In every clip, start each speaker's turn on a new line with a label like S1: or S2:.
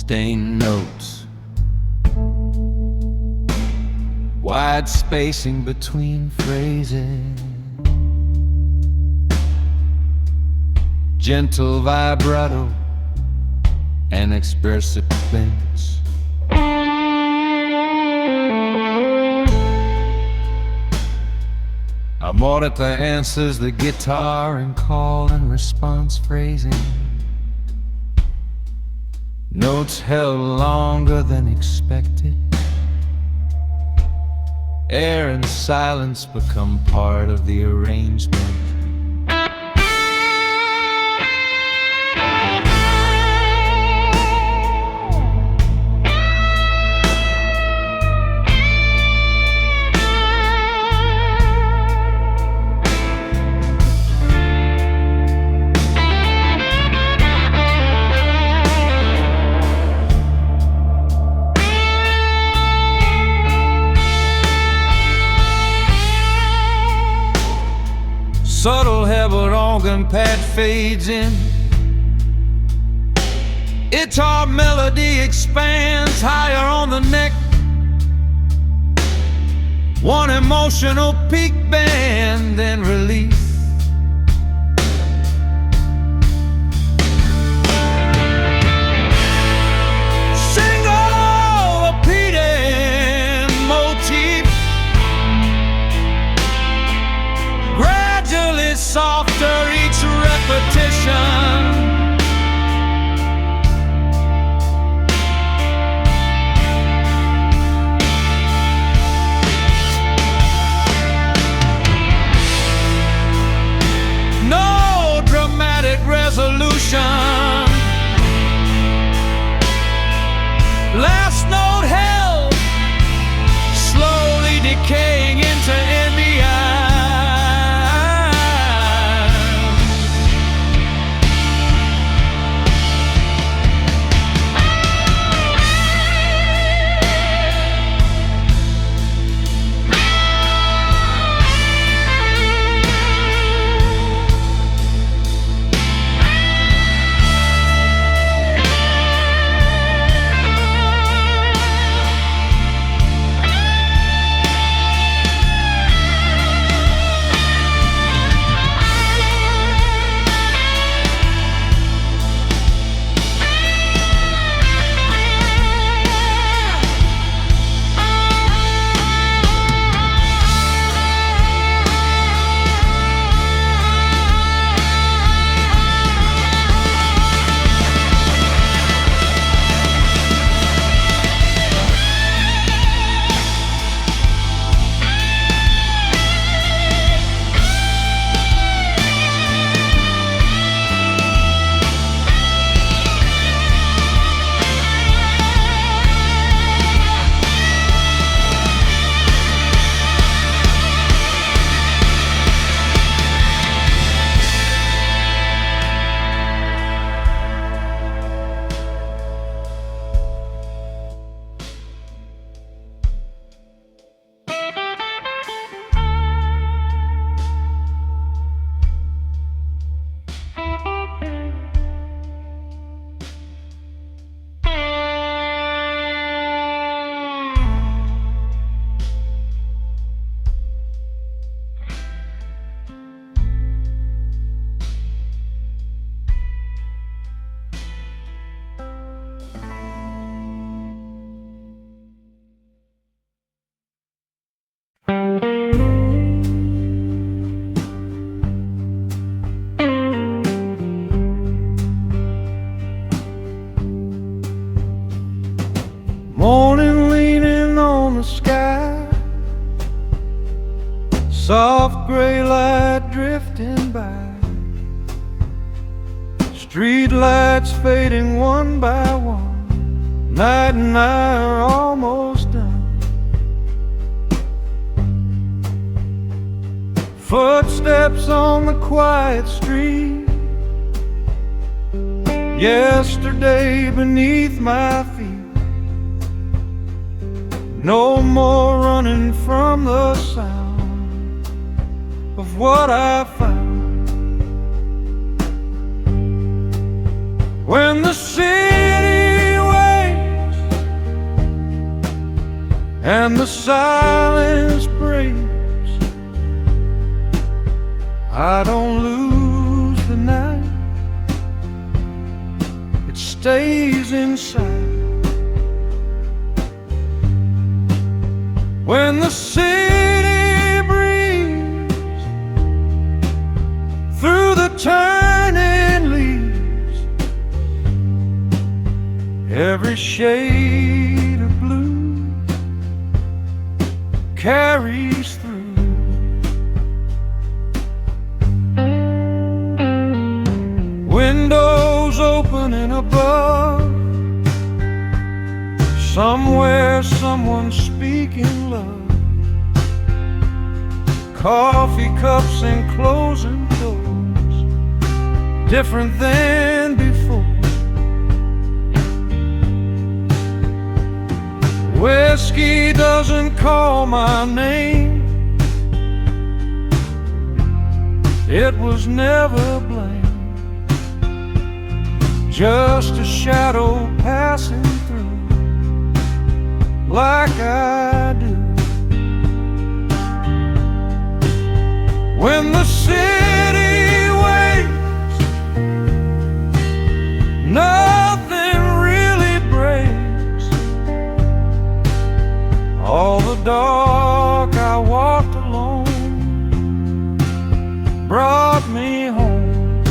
S1: stained notes, wide spacing between phrases, gentle vibrato and expressive bends. I'm more at the answers, the guitar and call and response phrasing, notes held longer than expected. Air and silence become part of the arrangement. Subtle Hebert organ pad fades in, guitar melody expands higher on the neck, one emotional peak bend, then release. Single repeating motif, gradually softer each repetition. No dramatic resolution. Last note held, slowly decaying into ambient. Morning leaning on the sky, soft gray light drifting by, street lights fading one by one, night and I are almost done. Footsteps on the quiet street, yesterday beneath my feet. No more running from the sound of what I found. When the city waits and the silence breaks. I don't lose the night, it stays inside. When the city breathes through the turning leaves, every shade of blue carries through. Windows opening above, somewhere someone's speaking love. Coffee cups and closing doors, different than before. Whiskey doesn't call my name, it was never blamed, just a shadow passing through, like I do. When the city waits, nothing really breaks. All the dark I walked alone brought me home.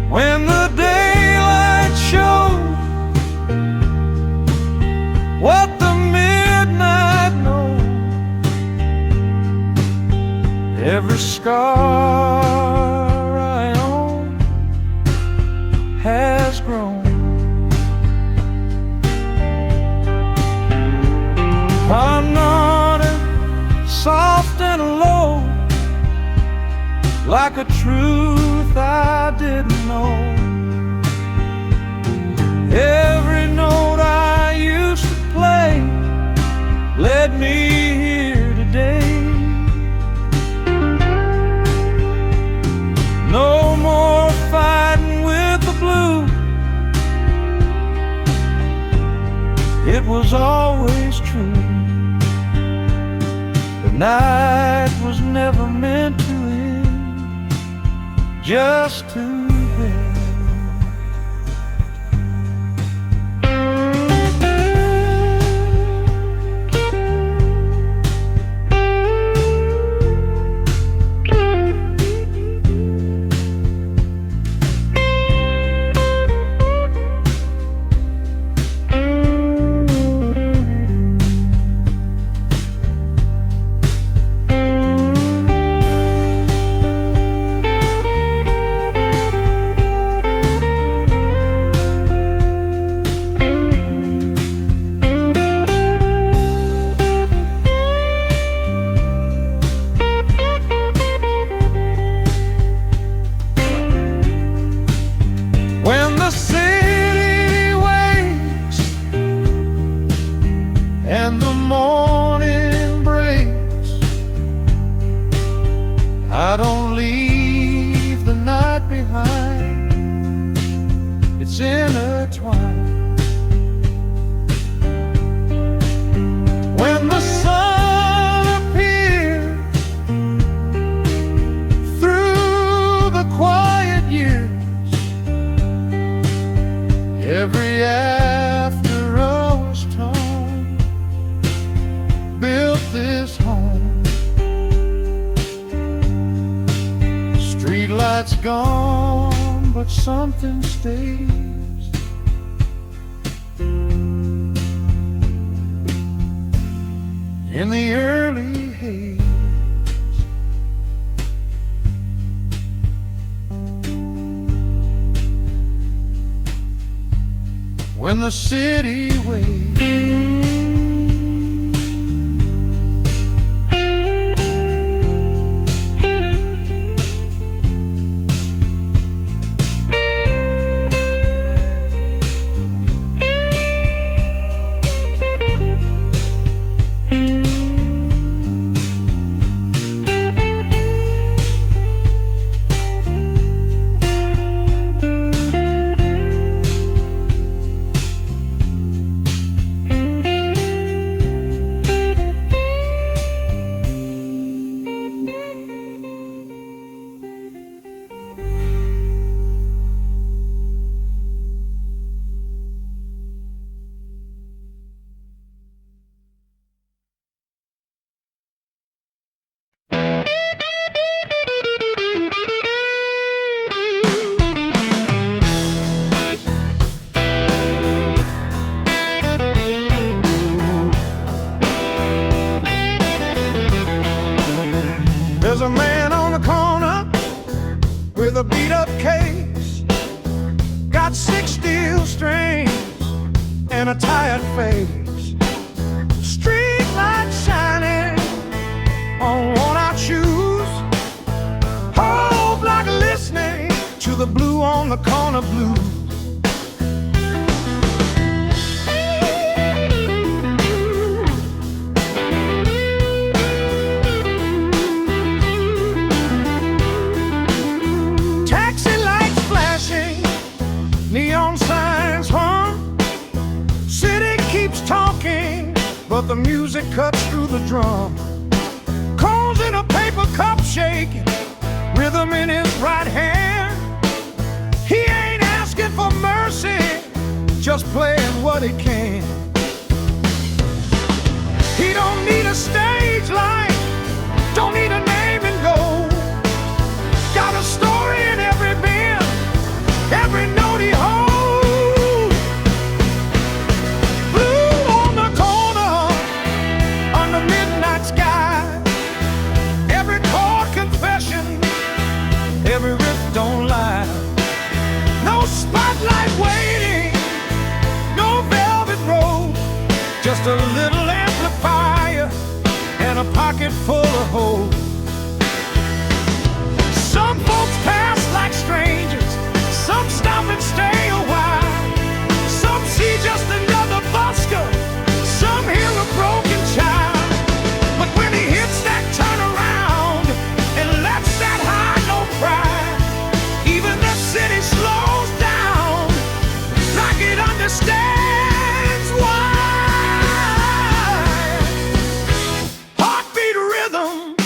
S1: When the daylight shows what the midnight knows, every scar I own has grown. I'm not soft and low, like a truth I didn't know. Every note I used to play led me here today. No more fighting with the blue, it was always true. The night was never meant to end, just to end. When the city wakes and the morning breaks, I don't leave the night behind, it's intertwined. When the sun appears through the quiet years, every after hours torn built this home. Streetlights gone, but something stays. In the early haze, when the city waits. a beat-up case, got 6 steel strings and a tired face. Street lights shining on worn-out shoes. Whole block listening to the blue on the corner blues. Taxi lights flashing, neon signs hum. City keeps talking, but the music cuts through the drum. Cones in a paper cup shaking, rhythm in his right hand. He ain't asking for mercy, just playing what he can. He don't need a stage light, don't need a name in gold. Got a story in every bend, every note he holds. Blue on the corner, under midnight sky. Every chord confession, every riff don't lie. No spotlight waiting, no velvet robe, just a little amplifier and a pocket full of hope. Some folks pass like strangers, some stop and stay a while. Some see just another busker, some hear a broken child. But when he hits that turnaround and lets that high note cry, even the city slows down like it understands why. Heartbeat rhythm,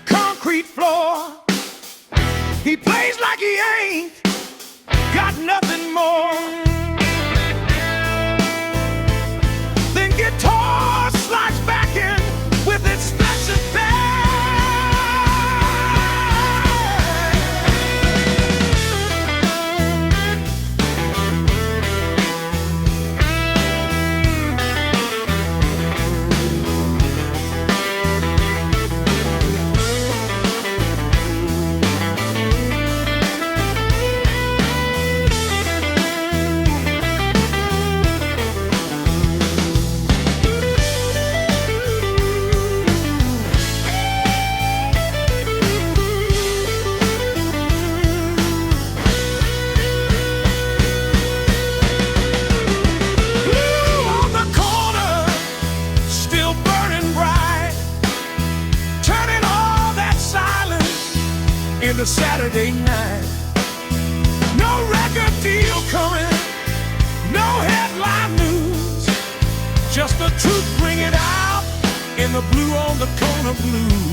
S1: concrete floor. He plays like he ain't got nothing more. Then guitar slides back in with its special band. The Saturday night, no record deal coming, no headline news, just the truth bring it out in the blue on the corner blues.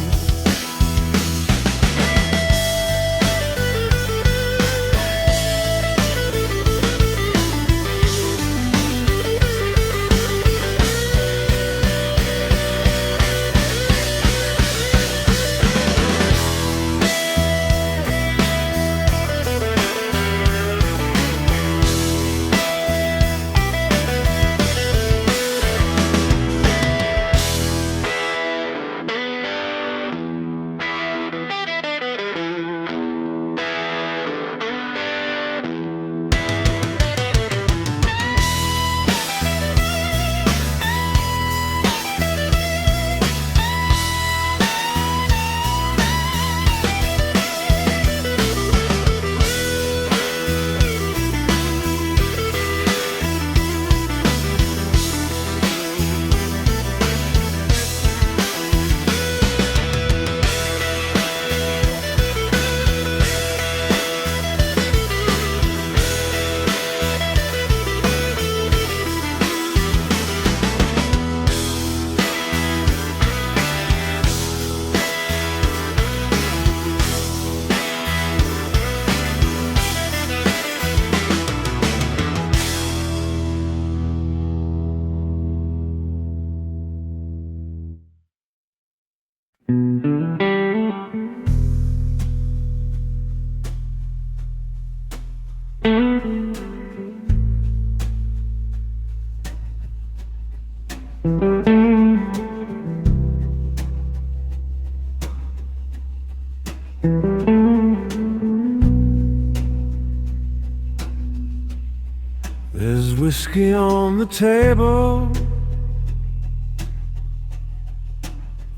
S1: whiskey on the table,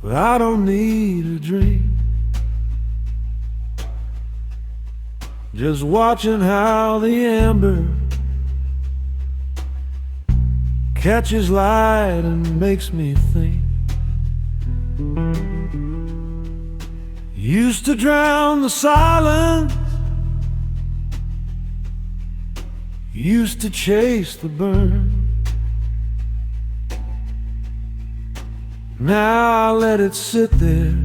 S1: but I don't need a drink. Just watching how the amber catches light and makes me think. Used to drown the silence, used to chase the burn. Now I let it sit there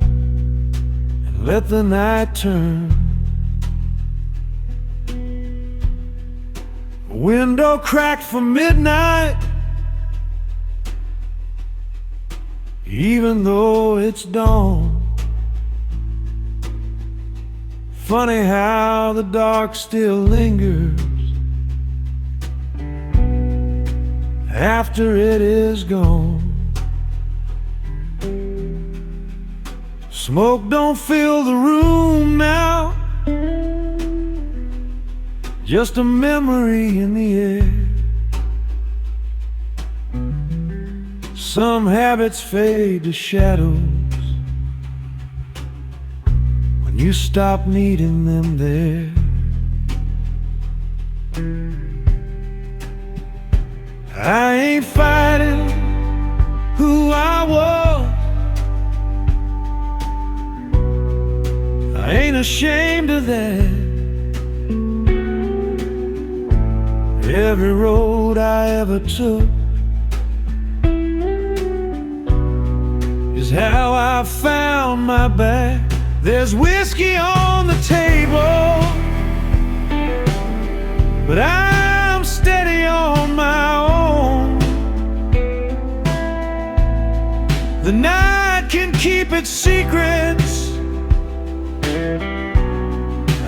S1: and let the night turn. Window cracked for midnight, even though it's dawn. Funny how the dark still lingers after it is gone. Smoke don't fill the room now, just a memory in the air. Some habits fade to shadows when you stop needing them there. I ain't fighting who I was, I ain't ashamed of that. Every road I ever took is how I found my back. There's whiskey on the table, but I'm steady on my own. The night can keep its secrets,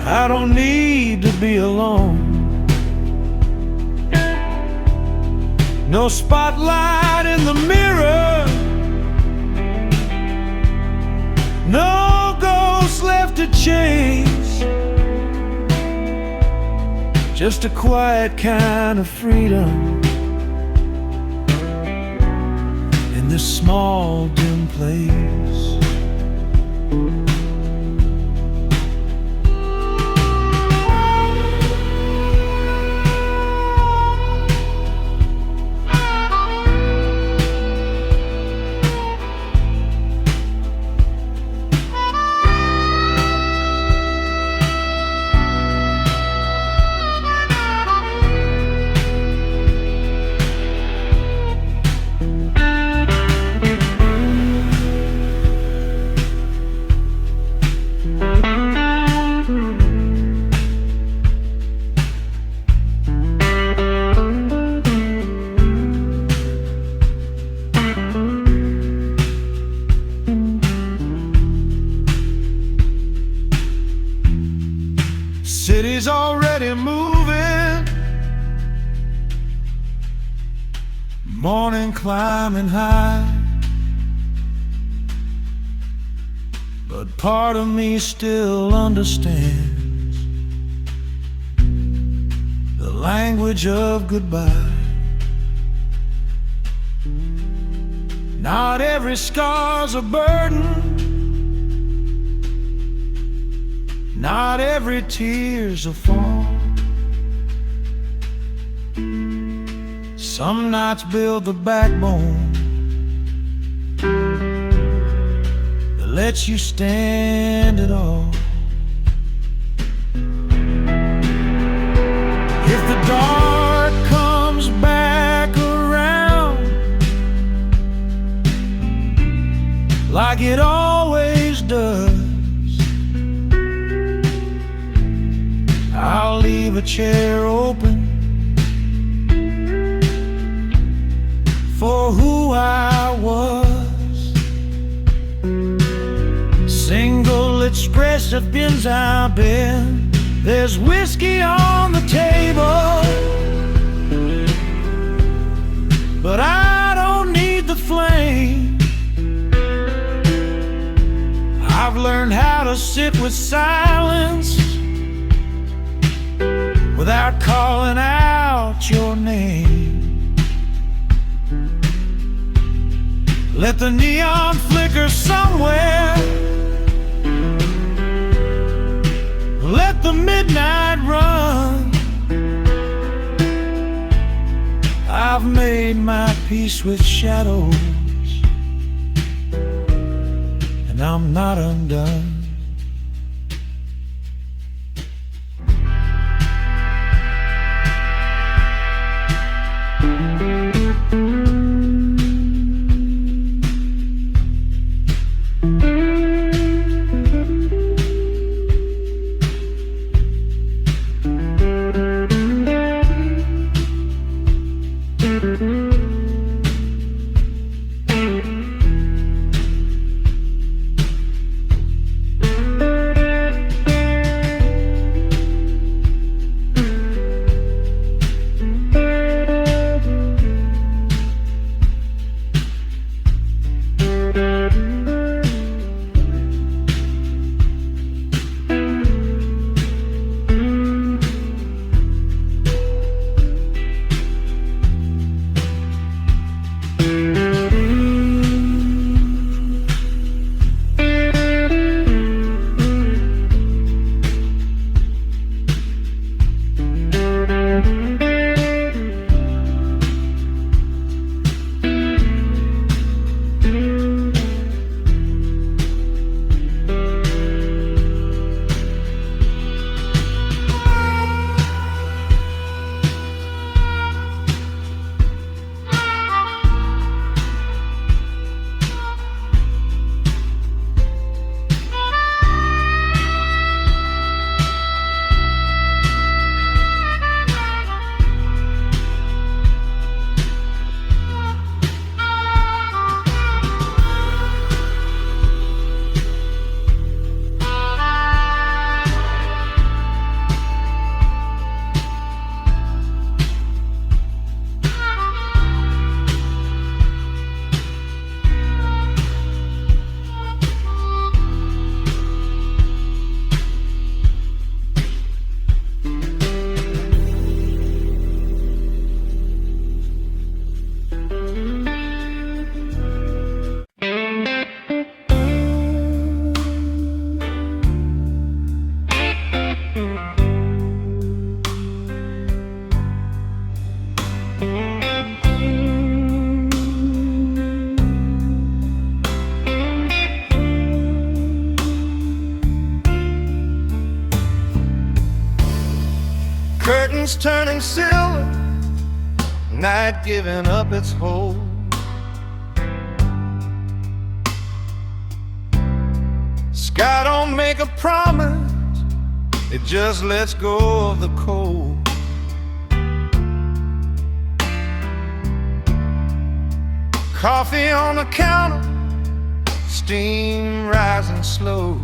S1: I don't need to be alone. No spotlight in the mirror, no ghost left to chase, just a quiet kind of freedom in this small dim place. City's already moving, morning climbing high, but part of me still understands the language of goodbye. Not every scar's a burden, not every tear's a fall. Some nights build the backbone that lets you stand it all. If the dark comes back around like it always does, I'll leave a chair open for who I was. Single expressive pins I've been. There's whiskey on the table, but I don't need the flame. I've learned how to sit with silence without calling out your name. Let the neon flicker somewhere. Let the midnight run. I've made my peace with shadows, and I'm not undone.
S2: Curtains turning silver, night giving up its hold. Sky don't make a promise, it just lets go of the cold. Coffee on the counter, steam rising slow.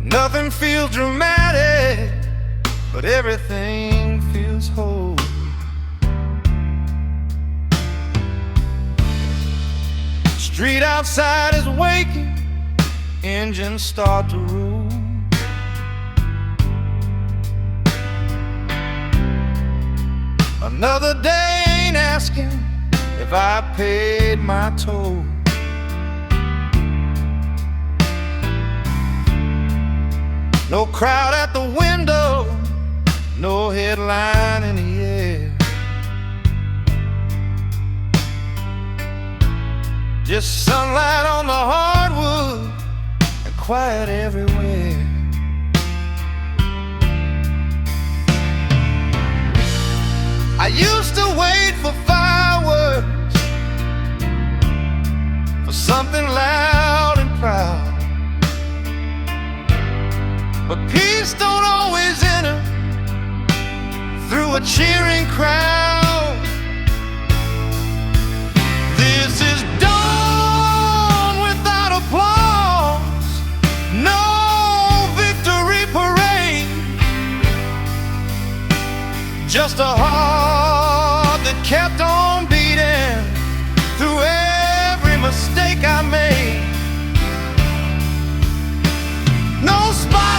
S2: Nothing feels dramatic, but everything feels whole. Street outside is waking, engines start to roll. Another day ain't asking if I paid my toll. No crowd at the window, no headline in the air. Just sunlight on the hardwood and quiet everywhere. I used to wait for fireworks, for something loud and proud. But peace don't always enter through a cheering crowd. This is dawn without applause, no victory parade. Just a heart that kept on beating through every mistake I made. No spot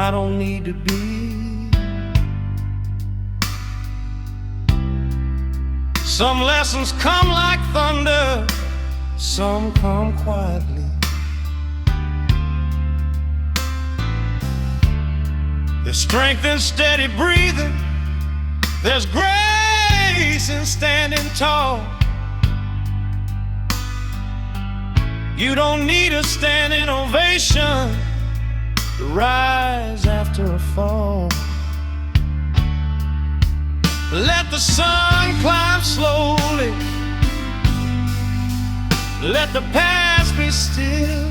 S2: I don't need to be. Some lessons come like thunder, some come quietly. There's strength in steady breathing, there's grace in standing tall. You don't need a standing ovation to rise after a fall. Let the sun climb slowly, let the past be still.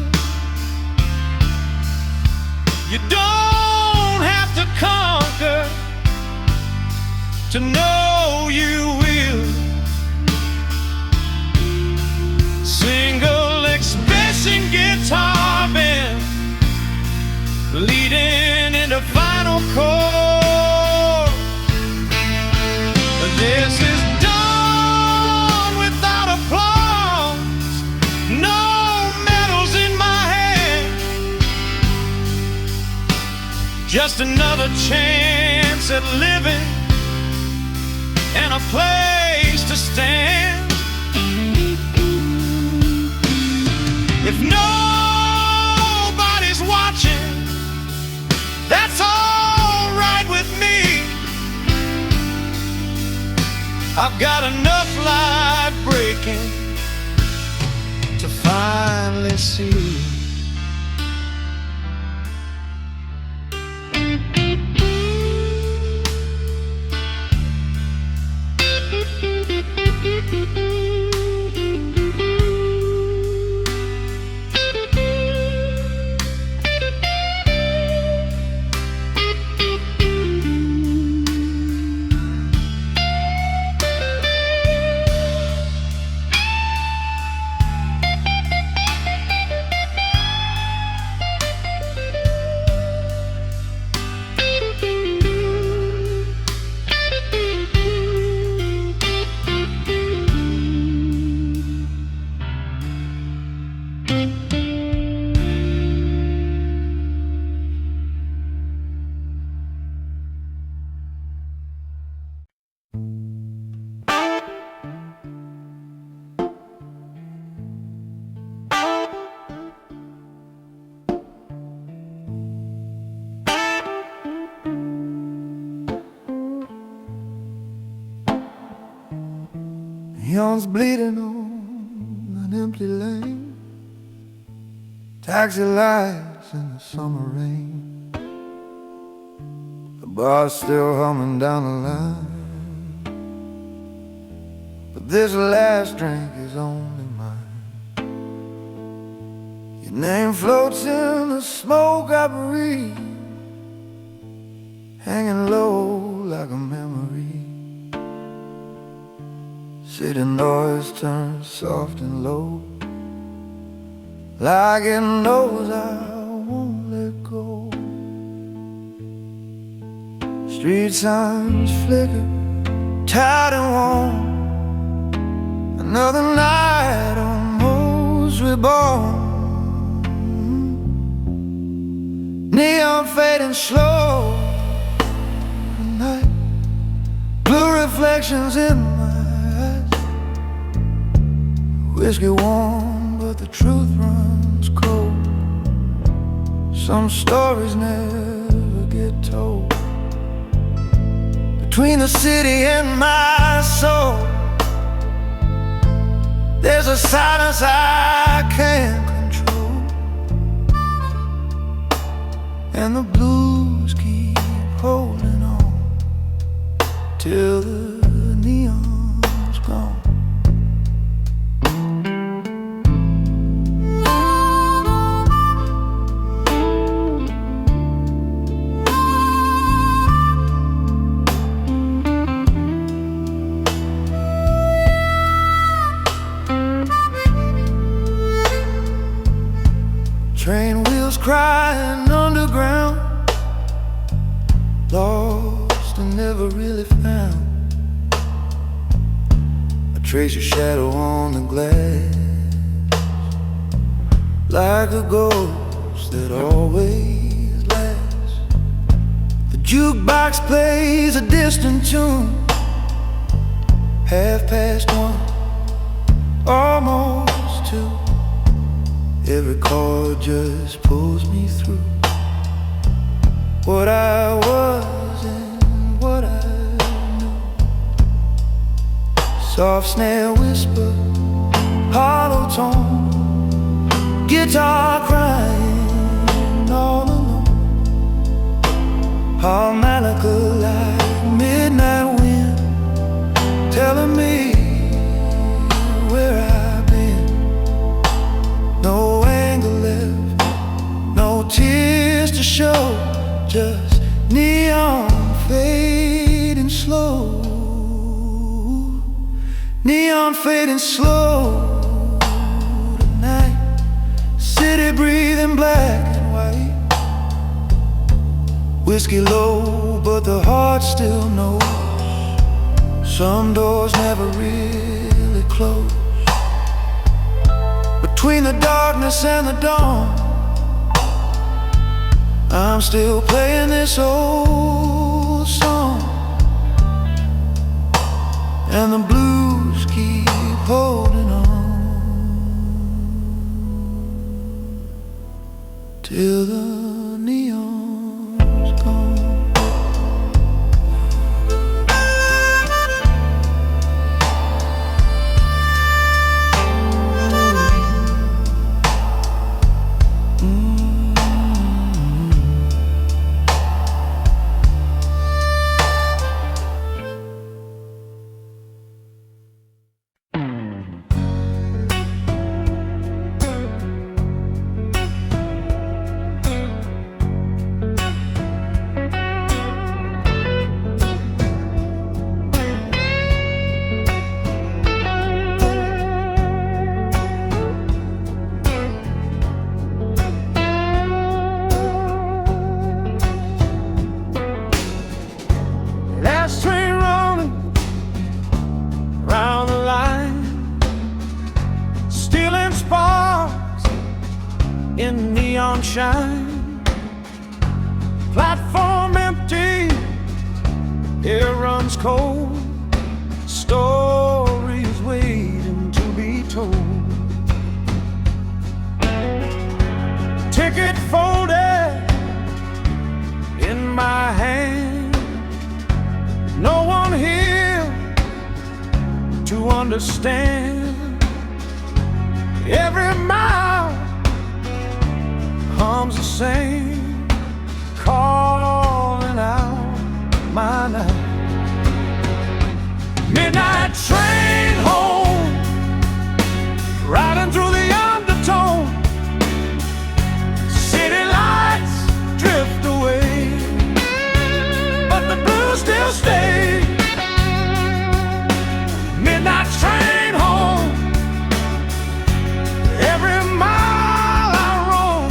S2: You don't have to conquer to know you will. Single expression guitar band leading into final chord. This is done without applause, no medals in my hand, just another chance at living and a place to stand. If nobody's watching, that's all right with me. I've got enough light breaking to finally see.
S3: Neon's bleeding on an empty lane, taxi lights in the summer rain. The bar's still humming down the line, but this last drink is only mine. Your name floats in the smoke I breathe, hanging low like a memory. City noise turns soft and low, like it knows I won't let go. Street signs flicker, tired and warm. Another night almost reborn. Neon fading slow at night, blue reflections in my whiskey warm, but the truth runs cold. Some stories never get told. Between the city and my soul, there's a silence I can't control, and the blues keep holding on till the neon's gone. Train wheels crying underground, lost and never really found. I trace your shadow on the glass, like a ghost that always lasts. Jukebox plays a distant tune, 1:30, almost 2. Every chord just pulls me through what I was and what I knew. Soft snare whisper, hollow tone, guitar crying all alone. Harmonica like midnight wind, telling me where I've been. No anger left, no tears to show, just neon fading slow. Neon fading slow tonight. City breathing black and white. Whiskey low, but the heart still knows. Some doors never really close. Between the darkness and the dawn, I'm still playing this old song, and the blues keep holding on till the neon's gone.
S1: Last train rolling round the line, stealing sparks in neon shine. Platform empty, air runs cold, stories waiting to be told. Ticket folded in my hand, no one here to understand. Every mile hums the same, calling out my name. Midnight train home, riding through the undertone. City lights drift away, but the blues still stay. Midnight train home, every mile I roam.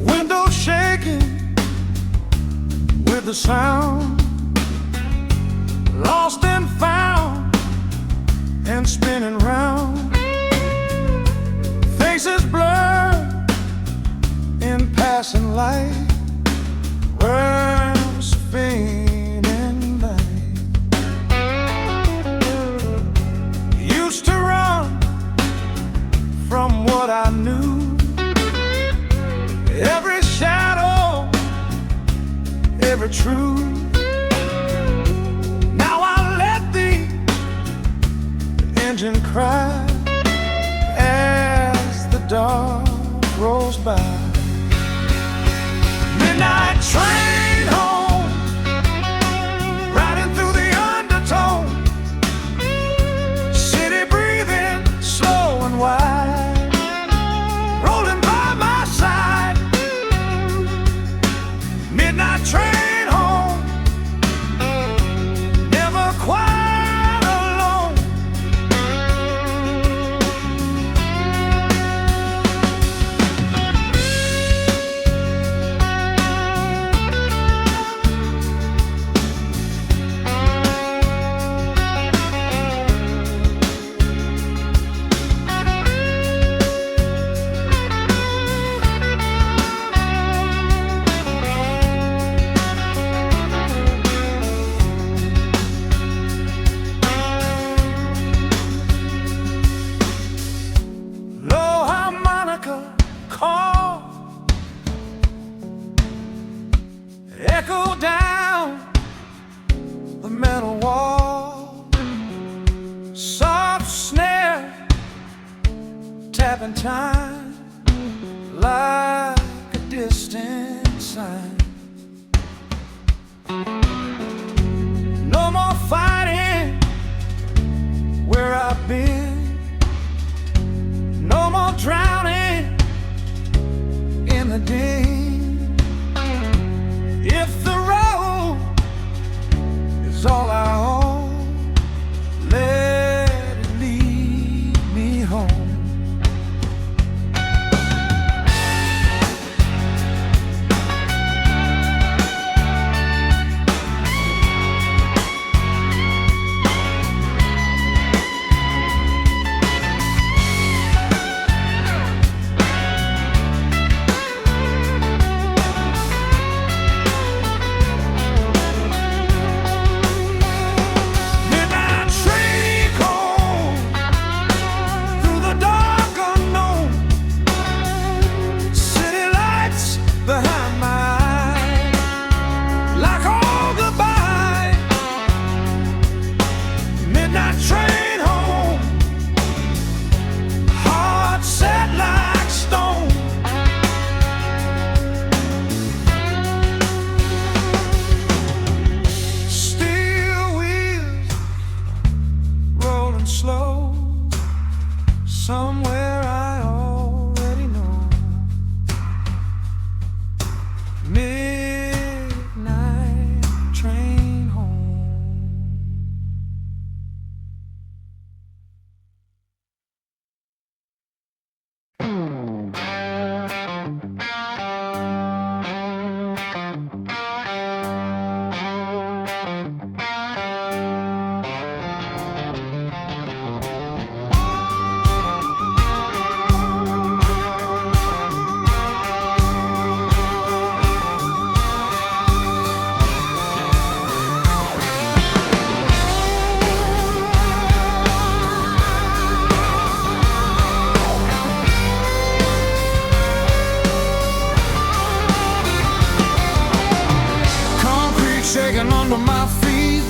S1: Windows shaking with the sound, lost and found and spinning round. Faces blurred in passing light, worms fainting light. Used to run from what I knew, every shadow, every truth. Now I let the engine cry as the dark rolls by. Midnight train home, riding through the undertone. City breathing slow and wide, rolling by my side. Midnight train home, never quite alone.
S3: harmonica call echo down the metal wall. Soft snare tapping time like a distant sign. No more fighting where I've been, no more drowning in the din. If the road is all I own, let it lead me home. Slow, somewhere I already know. Midnight train home. Shaking under my feet,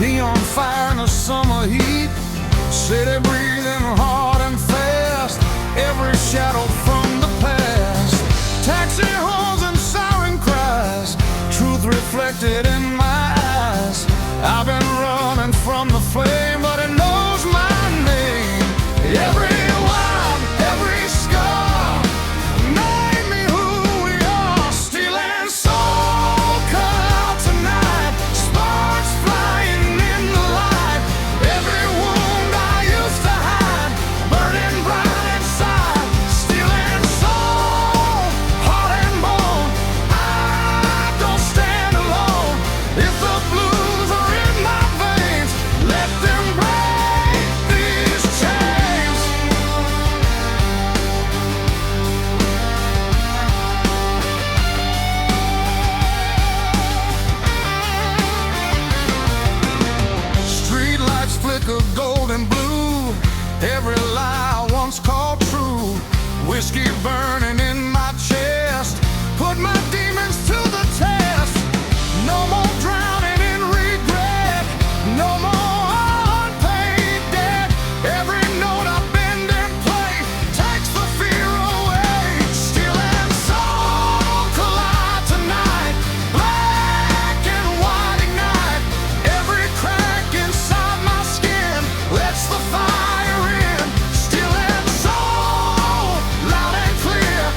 S3: neon fire in the summer heat, city breathing hard and fast, every shadow from the past, taxi horns and siren cries, truth reflected in my eyes. I've been running from the flame, but it knows my name. Every wild, every scar made me who we are, stealing soul cut tonight, sparks flying in the light. Every wound I used to hide, burning bright inside, stealing soul, heart and bone. I don't stand alone. If the blues are in my veins, let them break these chains. Street lights flicker gold and blue, every lie I once called true. Whiskey burning in my chest, put my demons to the test. No more drowning in regret, no more unpaid debt. Every note I bend and play takes the fear away. Steel and soul collide tonight, black and white ignite. Every crack inside my skin lets the fire in. Steel and soul, loud and clear.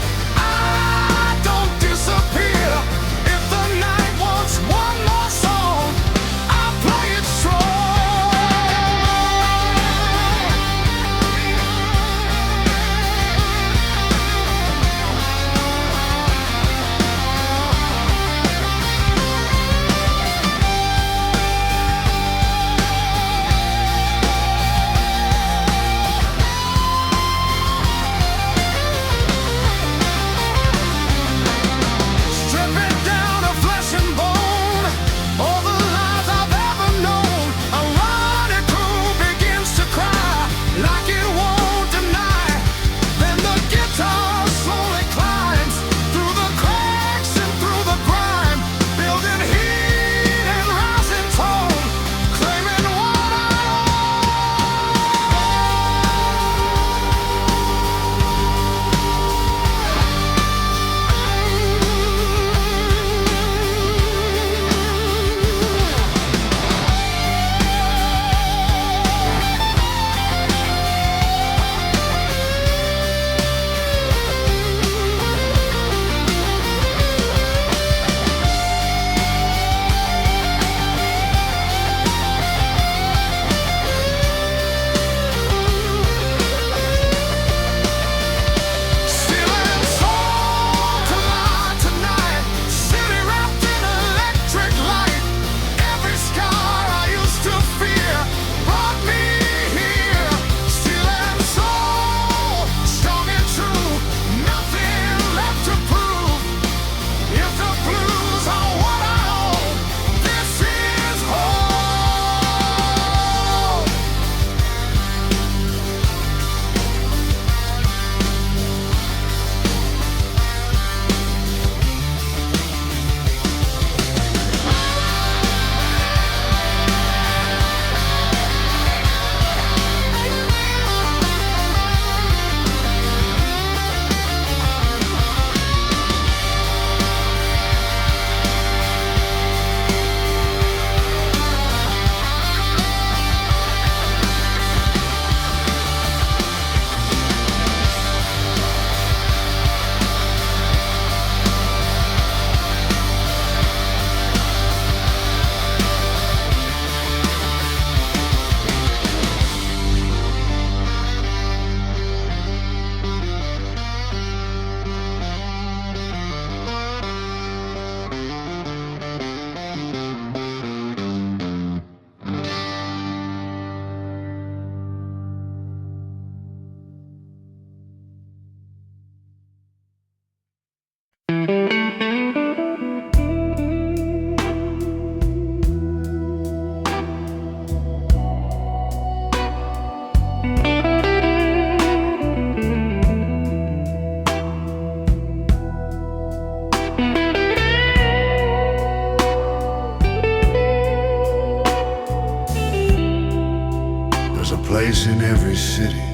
S3: every city,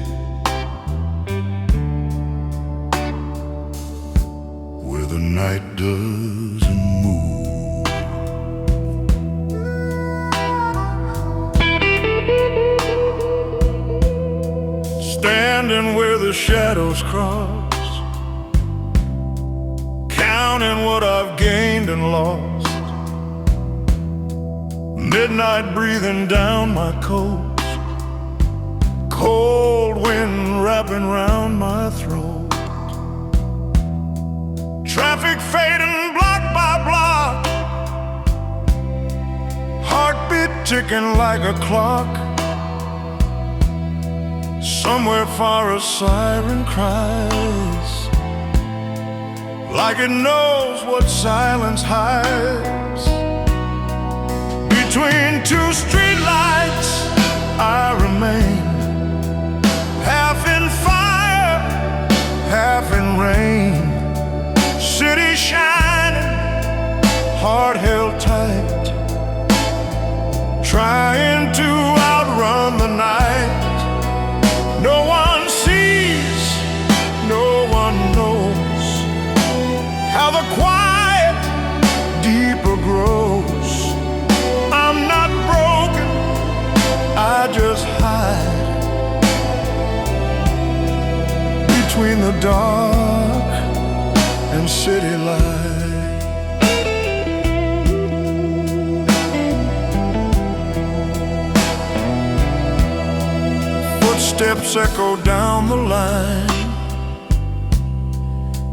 S3: where the night doesn't move. Standing where the shadows cross, counting what I've gained and lost. Midnight breathing down my coat, cold wind wrapping round my throat. Traffic fading block by block, heartbeat ticking like a clock. Somewhere far a siren cries, like it knows what silence hides. Between two streetlights I remain, half in fire, half in rain. City shining, heart held tight, trying to outrun the night. No one sees, no one knows how the quiet deeper grows. I'm not broken, I just hide between the dark and city light. Footsteps echo down the line,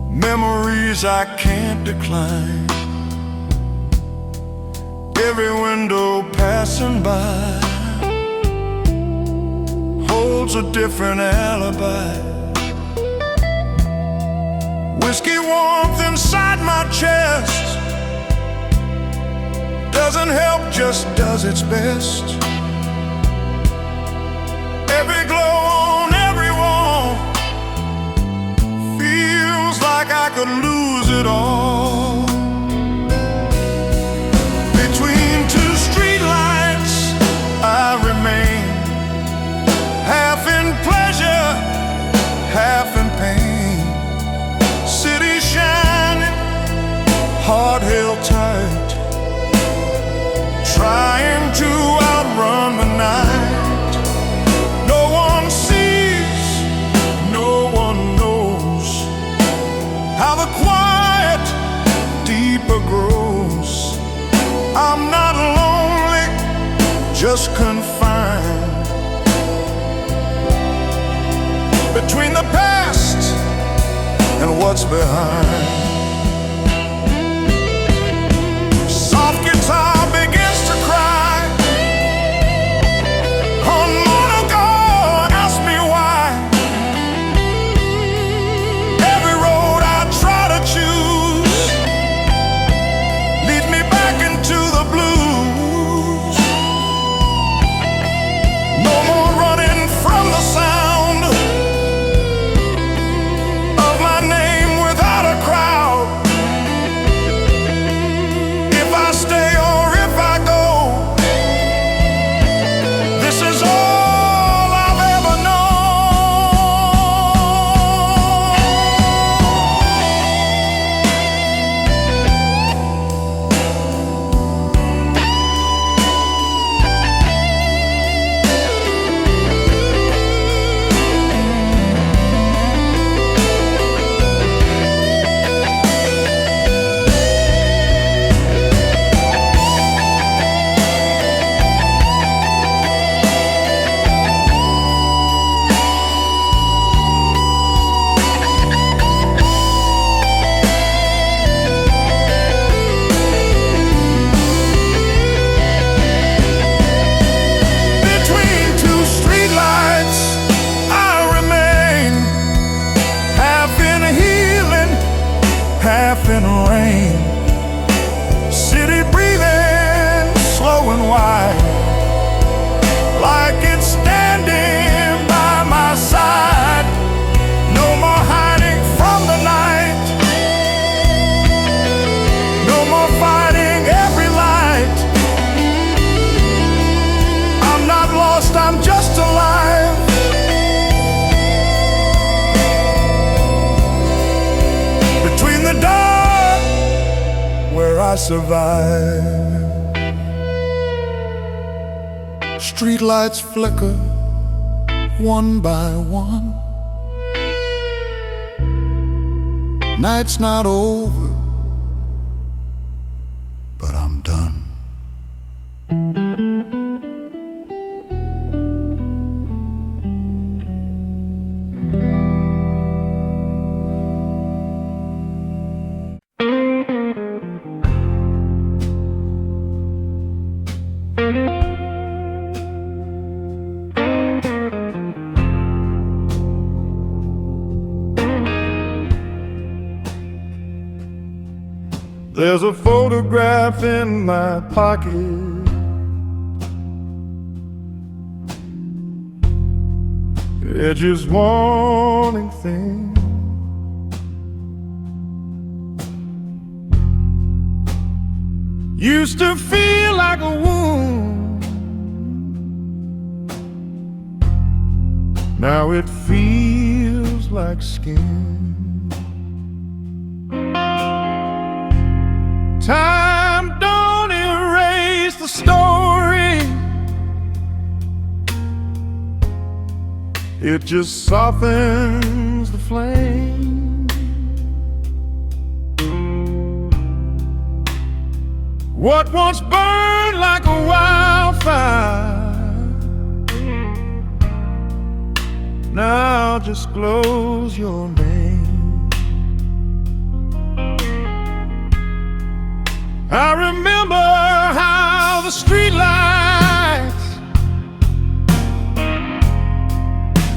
S3: memories I can't decline. Every window passing by holds a different alibi. Whiskey warmth inside my chest doesn't help, just does its best. Every glow on every wall feels like I could lose it all. Between two streetlights I remain, half in pleasure, half in pain. City shining, heart held tight, trying to outrun the night. No one sees, no one knows how the quiet deeper grows. I'm not lonely, just confined between the past and what's behind. Soft guitar begins to cry, harmonica asks me why. Every road I try to choose leads me back into the blues. No more running from the sound of my name without a crowd. I survive. Streetlights flicker one by one. Night's not over, but I'm done.
S2: There's a photograph in my pocket. It's just warning thing. Used to feel like a wound, now it feels like skin. Time don't erase the story, it just softens the flame. What once burned like a wildfire now just glows your name. I remember how the streetlights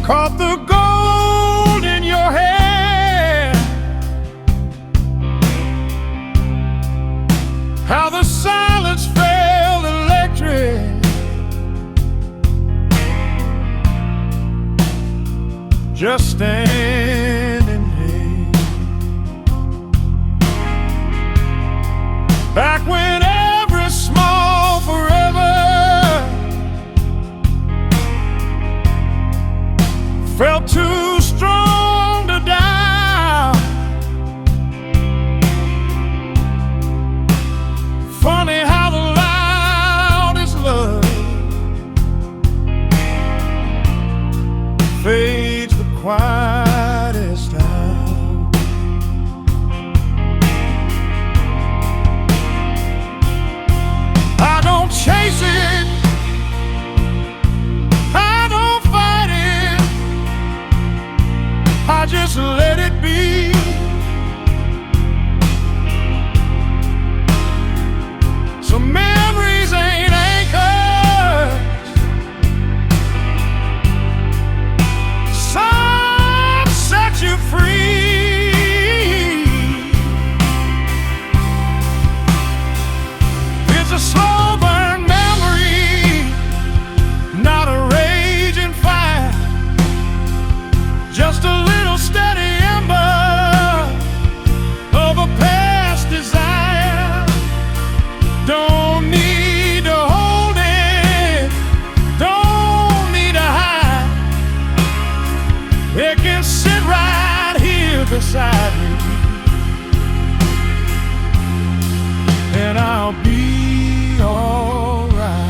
S2: caught the gold in your hair, how the silence felt electric, just standing here. Back when every small forever felt too strong to die. Funny how the loudest love fades the quietest out. I don't chase it, I don't fight it, I just let it be. Some memories ain't anchors, some set you free. It's a slow burn memory, not a raging fire, just a little steady ember of a past desire. Don't need to hold it, don't need to hide. It can sit right here beside me, and I'll be alright.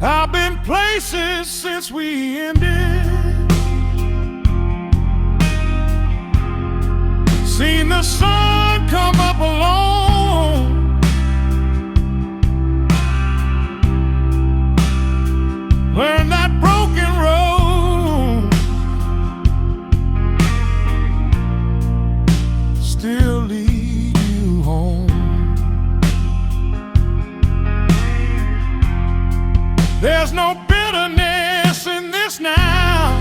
S2: I've been places since we ended, seen the sun come up alone, learned that broken road still lead you home. There's no bitterness in this now,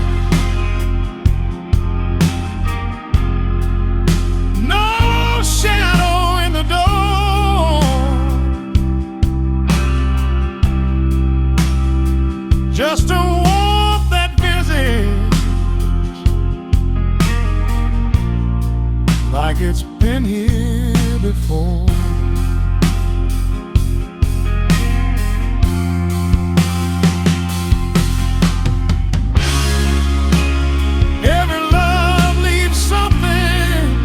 S2: no shadow in the door, just a warmth that visits like it's been here before. Every love leaves something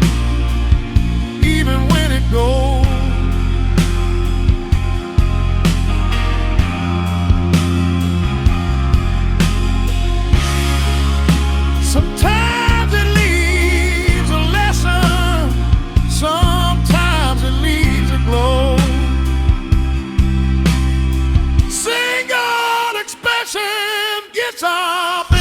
S1: Sometimes it leaves a lesson, sometimes it leaves a glow. Single expression gets off in.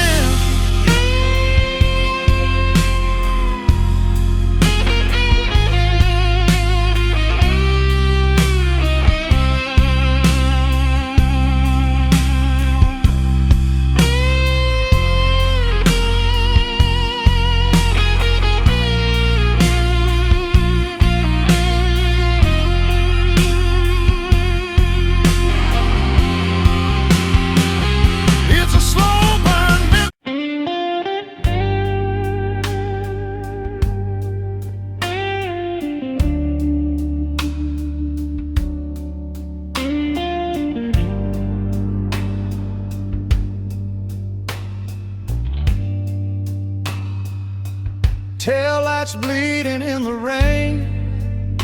S3: Tail lights bleeding in the rain,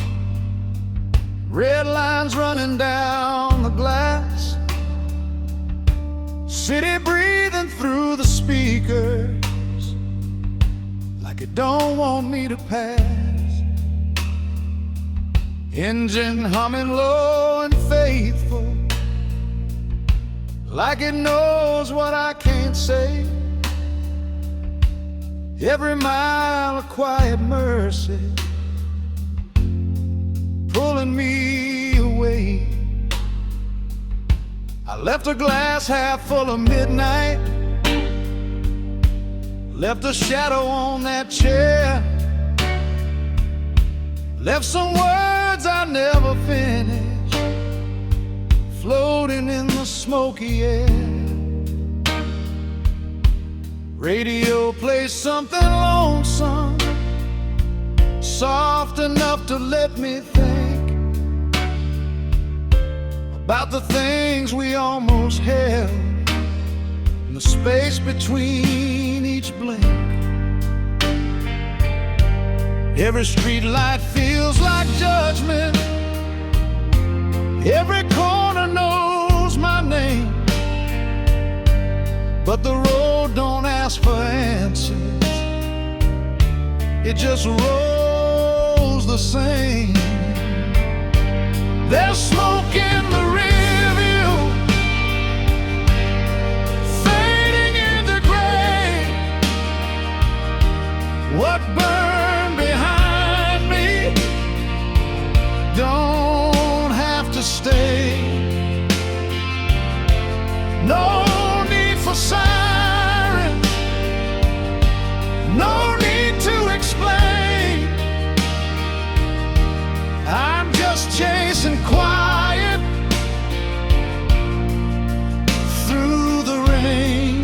S3: red lines running down the glass, city breathing through the speakers like it don't want me to pass. Engine humming low and faithful, like it knows what I can't say. Every mile a quiet mercy, pulling me away. I left a glass half full of midnight, left a shadow on that chair, left some words I never finished, floating in the smoky air. Radio plays something lonesome, soft enough to let me think about the things we almost held, and the space between each blink. Every street light feels like judgment, every corner knows my name, but the road don't ask for answers, it just rolls the same. There's smoke in the rear view, fading into gray. What burned behind me don't have to stay. No siren, no need to explain. I'm just chasing quiet through the rain.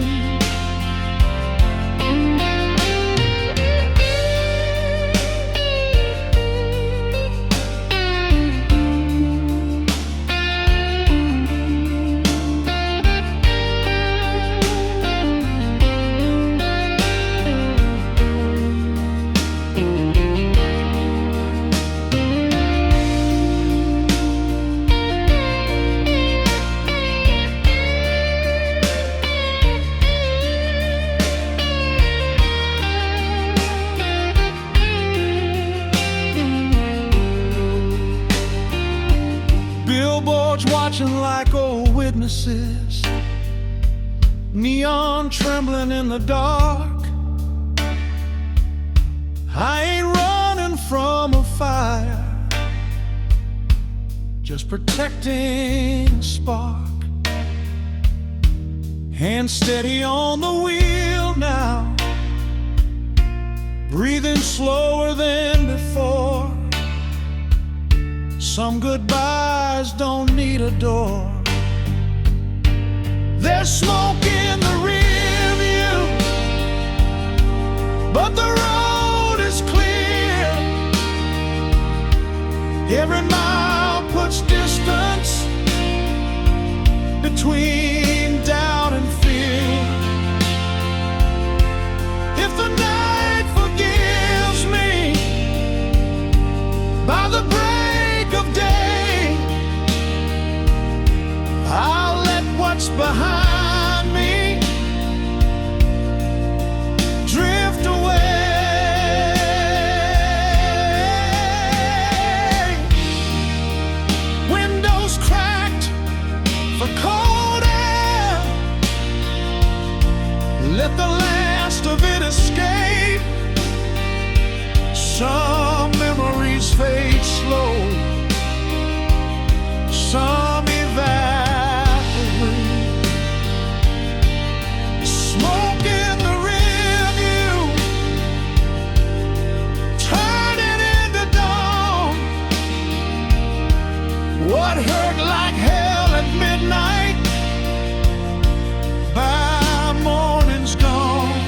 S3: Billboards watching like old witnesses, neon trembling in the dark. I ain't running from a fire, just protecting a spark. Hand steady on the wheel now, breathing slower than before. Some goodbyes don't need a door. There's smoke in the rear view, but the road is clear. Every mile puts distance between doubt and fear. If the night forgives me by the break of day, I'll let what's behind me last of it escape. Some memories fade slow, some evaporate. Smoke in the rear view, turning into dawn. What hurt like hell at midnight, by morning's gone.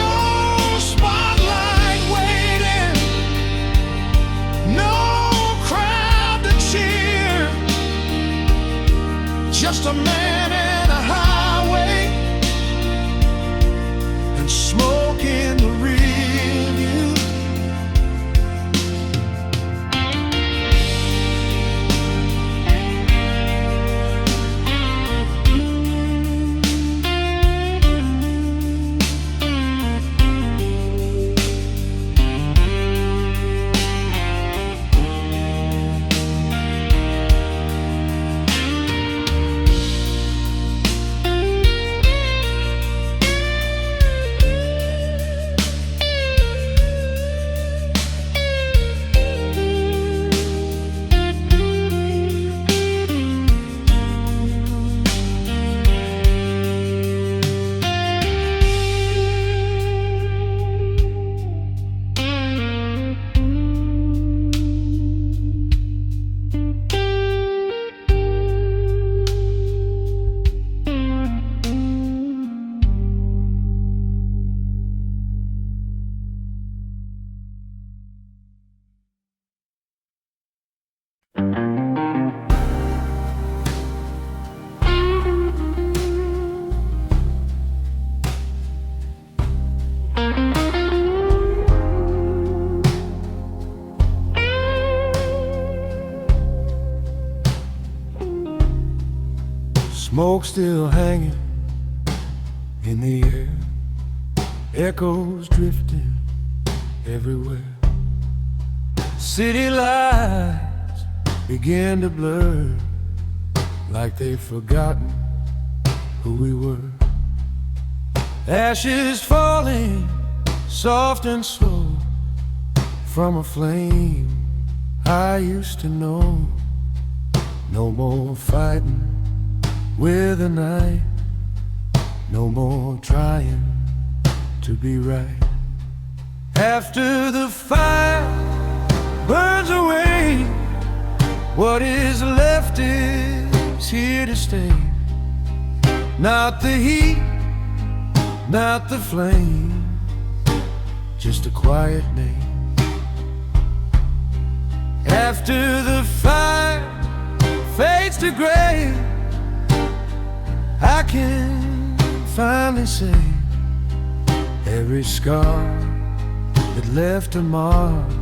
S3: No spotlight waiting, no crowd to cheer, just a man and a highway, and smoke in the rear view. Smoke still hanging in the air, echoes drifting everywhere. City lights begin to blur, like they've forgotten who we were. Ashes falling soft and slow from a flame I used to know. No more fighting with the night, no more trying to be right. After the fire burns away, what is left is here to stay. Not the heat, not the flame, just a quiet name. After the fire fades to gray, I can finally say every scar that left a mark,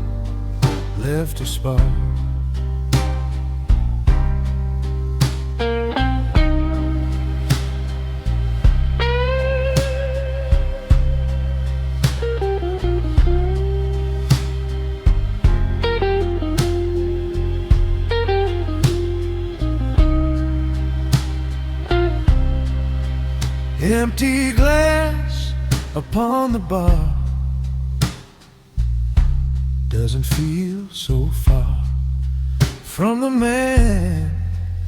S3: left a spark. Empty glass upon the bar doesn't feel so far from the man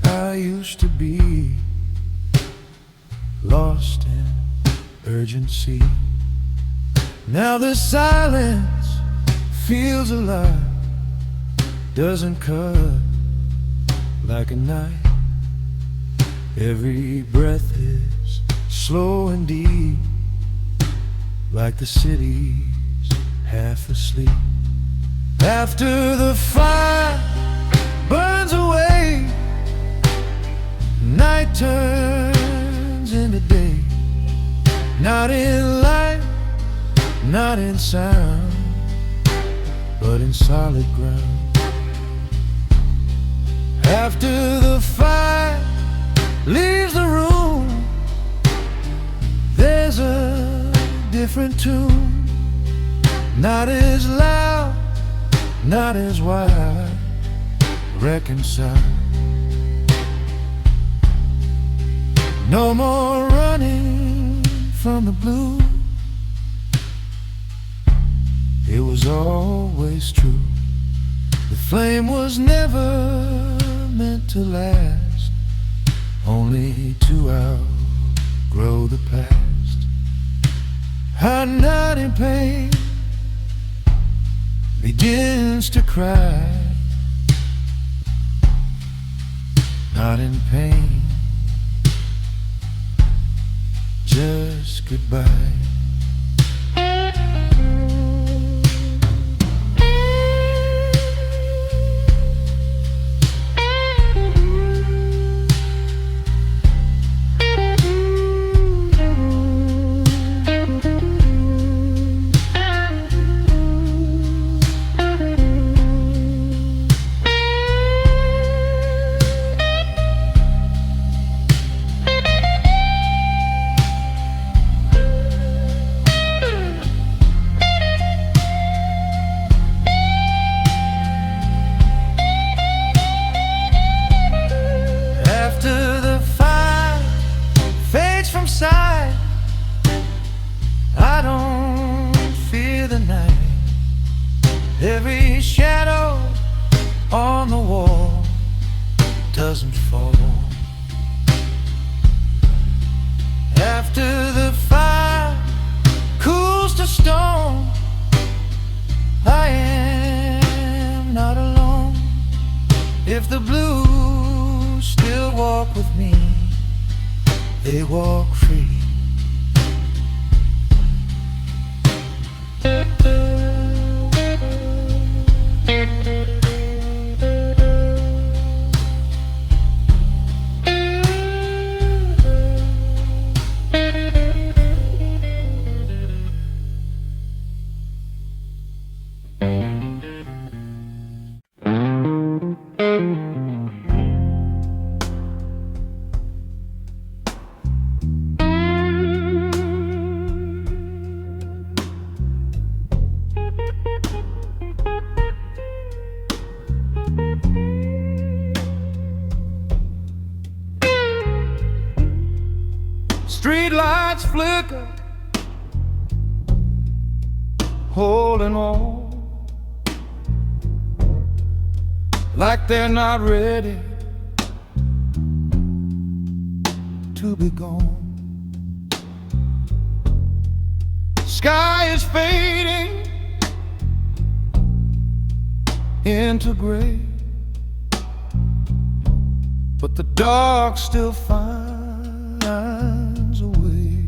S3: I used to be, lost in urgency. Now the silence feels alive, doesn't cut like a knife. Every breath is slow and deep, like the city's half asleep. After the fire burns away, night turns into day. Not in light, not in sound, but in solid ground. After the fire leaves the room, there's a different tune. Not as loud, not as wide, reconciled. No more running from the blue. It was always true. The flame was never meant to last, only to outgrow the past. Her night in pain begins to cry, not in pain, just goodbye. I don't fear the night. Every shadow on the wall doesn't fall. After the fire cools to stone, I am not alone. If the blues still walk with me, they walk free. Street lights flicker, holding on, like they're not ready to be gone. Sky is fading into gray, but the dark still finds a way.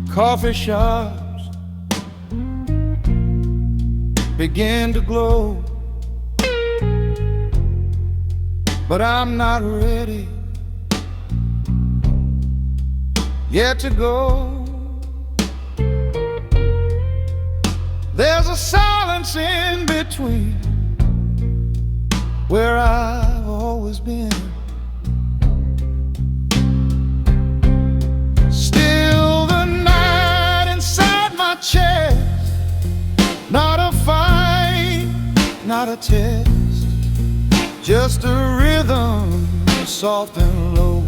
S3: Coffee shops begin to glow, but I'm not ready yet to go. There's a silence in between where I've always been. Still the night inside my chest, not a fight, not a test, just a rhythm, soft and low,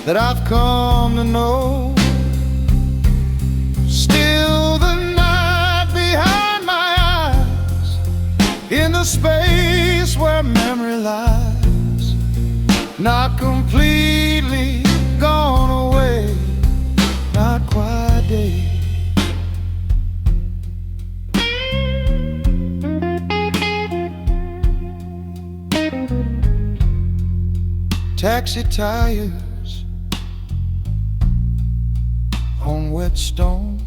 S3: that I've come to know. Still the night behind my eyes, in the space where memory lies, not completely gone away, not quite dead. Taxi tires on wet stone,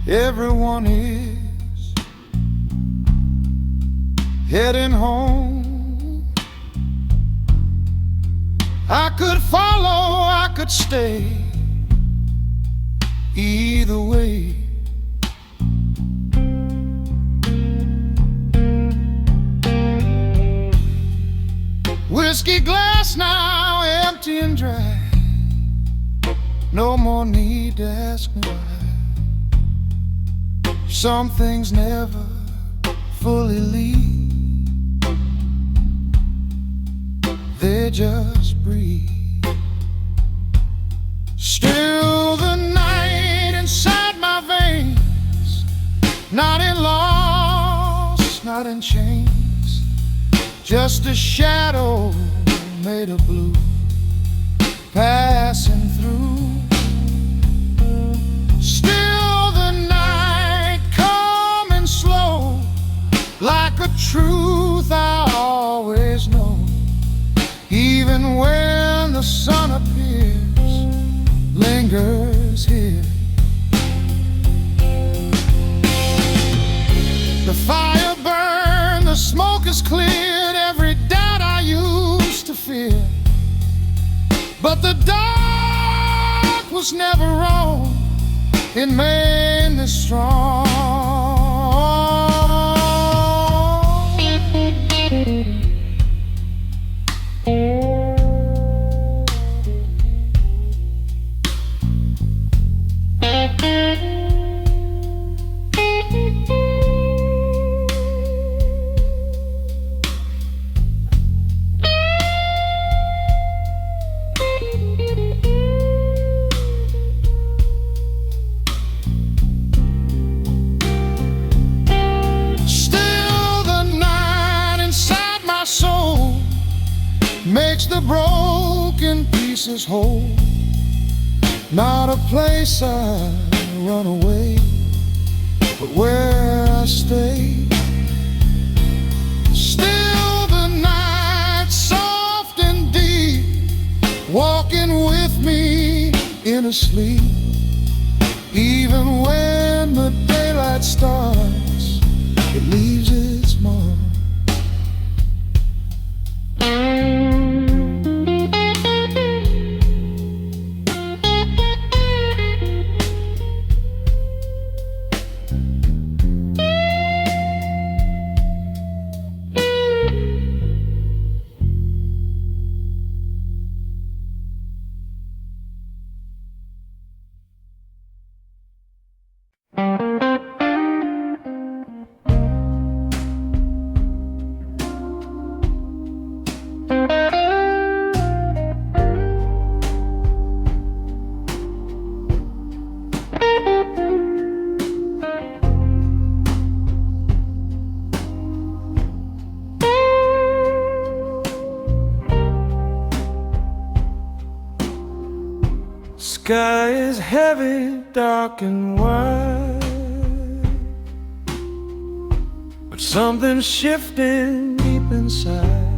S3: everyone is heading home. I could follow, I could stay, either way. Whiskey glass now empty and dry, no more need to ask me why. Some things never fully leave, they just breathe. Still the night inside my veins, not in loss, not in chains, just a shadow made of blue passing through. Still the night coming slow, like a truth I always know. Even when the sun appears, lingers here. The fire burned, the smoke is cleared, every doubt I used to fear. But the dark was never wrong, it made me strong. Makes the broken pieces whole. Not a place I run away, but where I stay. Still the night, soft and deep, walking with me in a sleep. Even when the daylight starts, it leaves its mark.
S1: Sky is heavy, dark and wide, but something's shifting deep inside.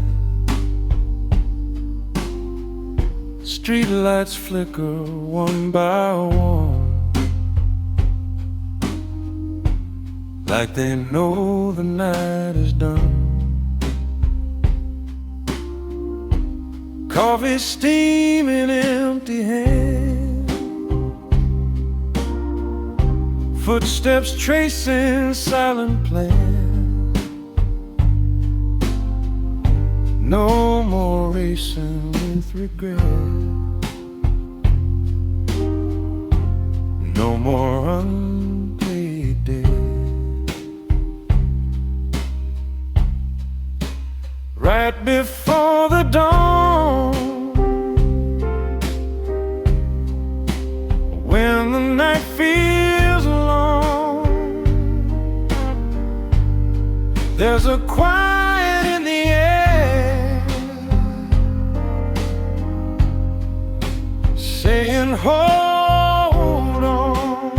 S1: Street lights flicker one by one, like they know the night is done. Coffee steaming, empty hands, footsteps tracing silent plans. No more racing with regret, no more unpaid debt. Right before the dawn, when the night feels long, there's a quiet in the air, saying hold on.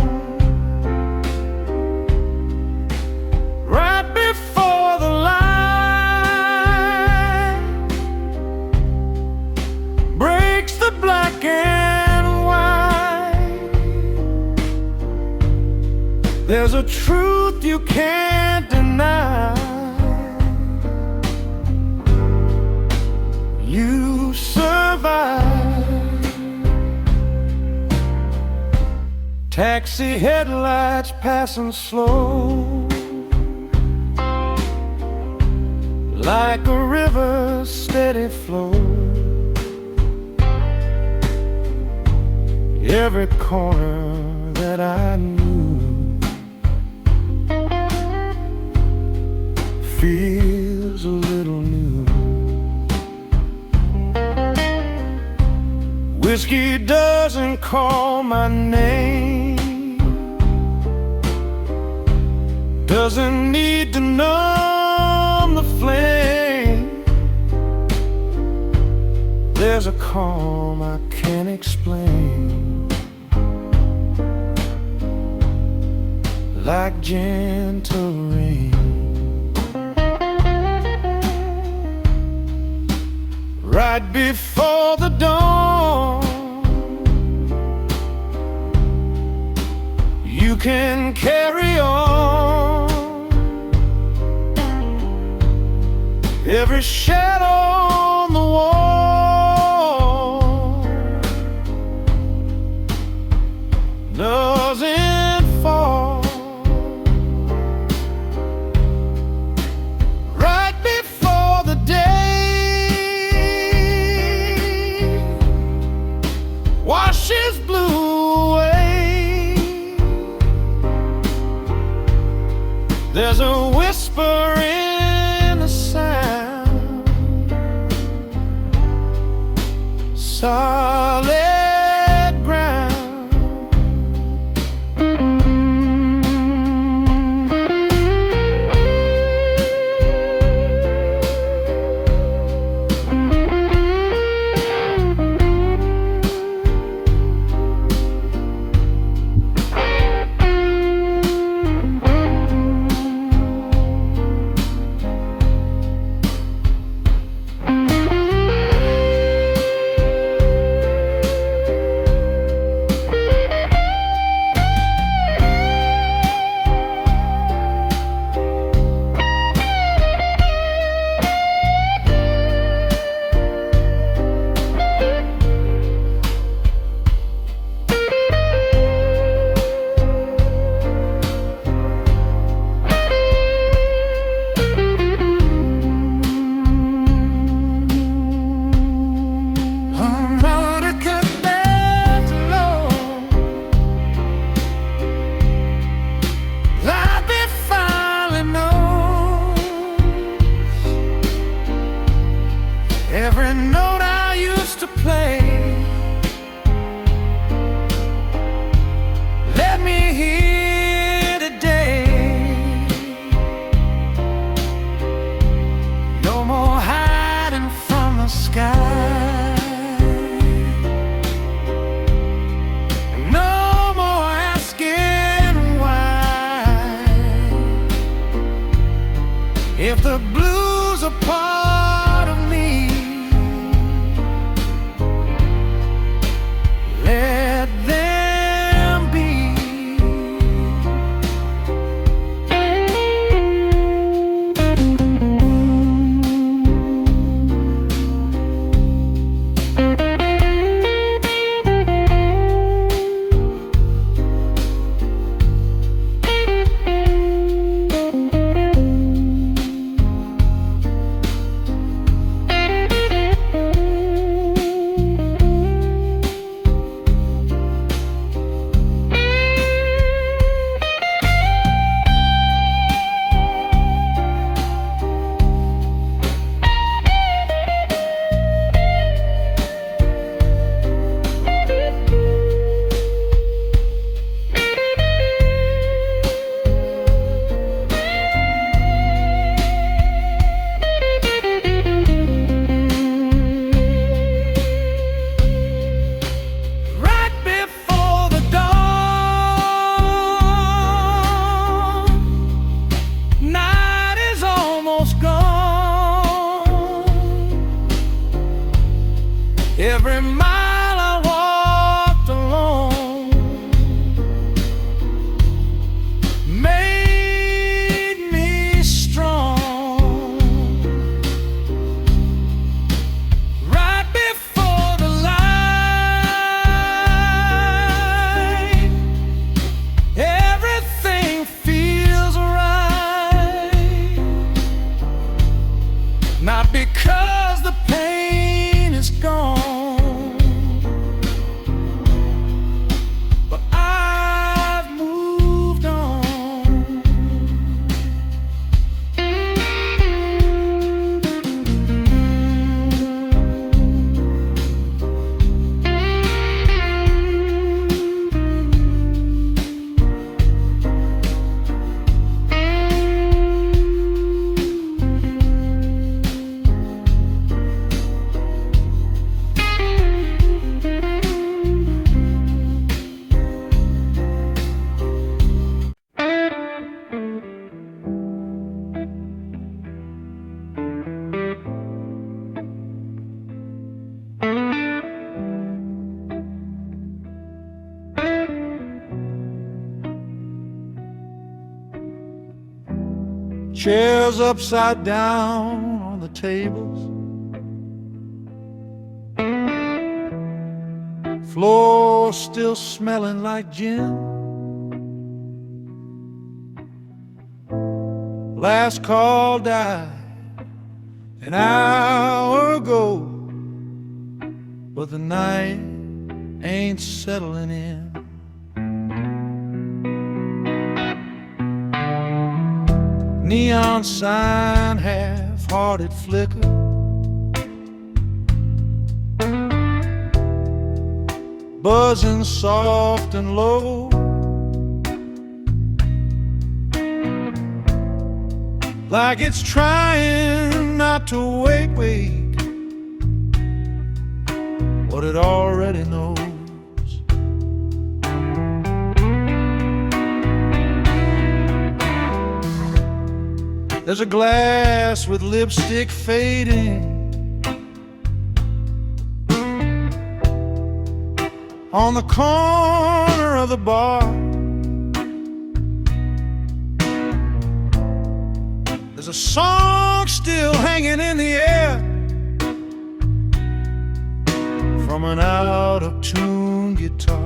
S1: Right before the light breaks the black and white, there's a truth you can't deny. You survive. Taxi headlights passing slow, like a river steady flow. Every corner that I knew feels a little new. Whiskey doesn't call my name, doesn't need to numb the flame. There's a calm I can't explain, like gentle rain. Right before the dawn, you can carry on. Every shadow on the wall doesn't fall. Right before the day washes blue away, there's a whisper in the sound, solid ground. Every note I used to play, let me hear today. No more hiding from the sky, no more asking why. If the blues are part of me, let them be. Every mile I walked alone made me strong. Right before the light, everything feels right. Not because the pain is gone,
S2: chairs upside down on the tables, floor still smelling like gin. Last call died an hour ago, but the night ain't settling in. Neon sign, half-hearted flicker, buzzing soft and low. Like it's trying not to wake what it already knows. There's a glass with lipstick fading on the corner of the bar. There's a song still hanging in the air from an out-of-tune guitar.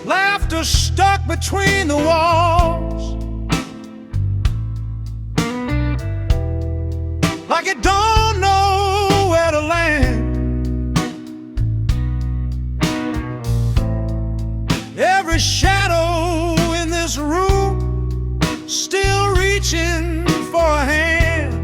S2: Laughter stuck between the walls, like it don't know where to land. Every shadow in this room still reaching for a hand.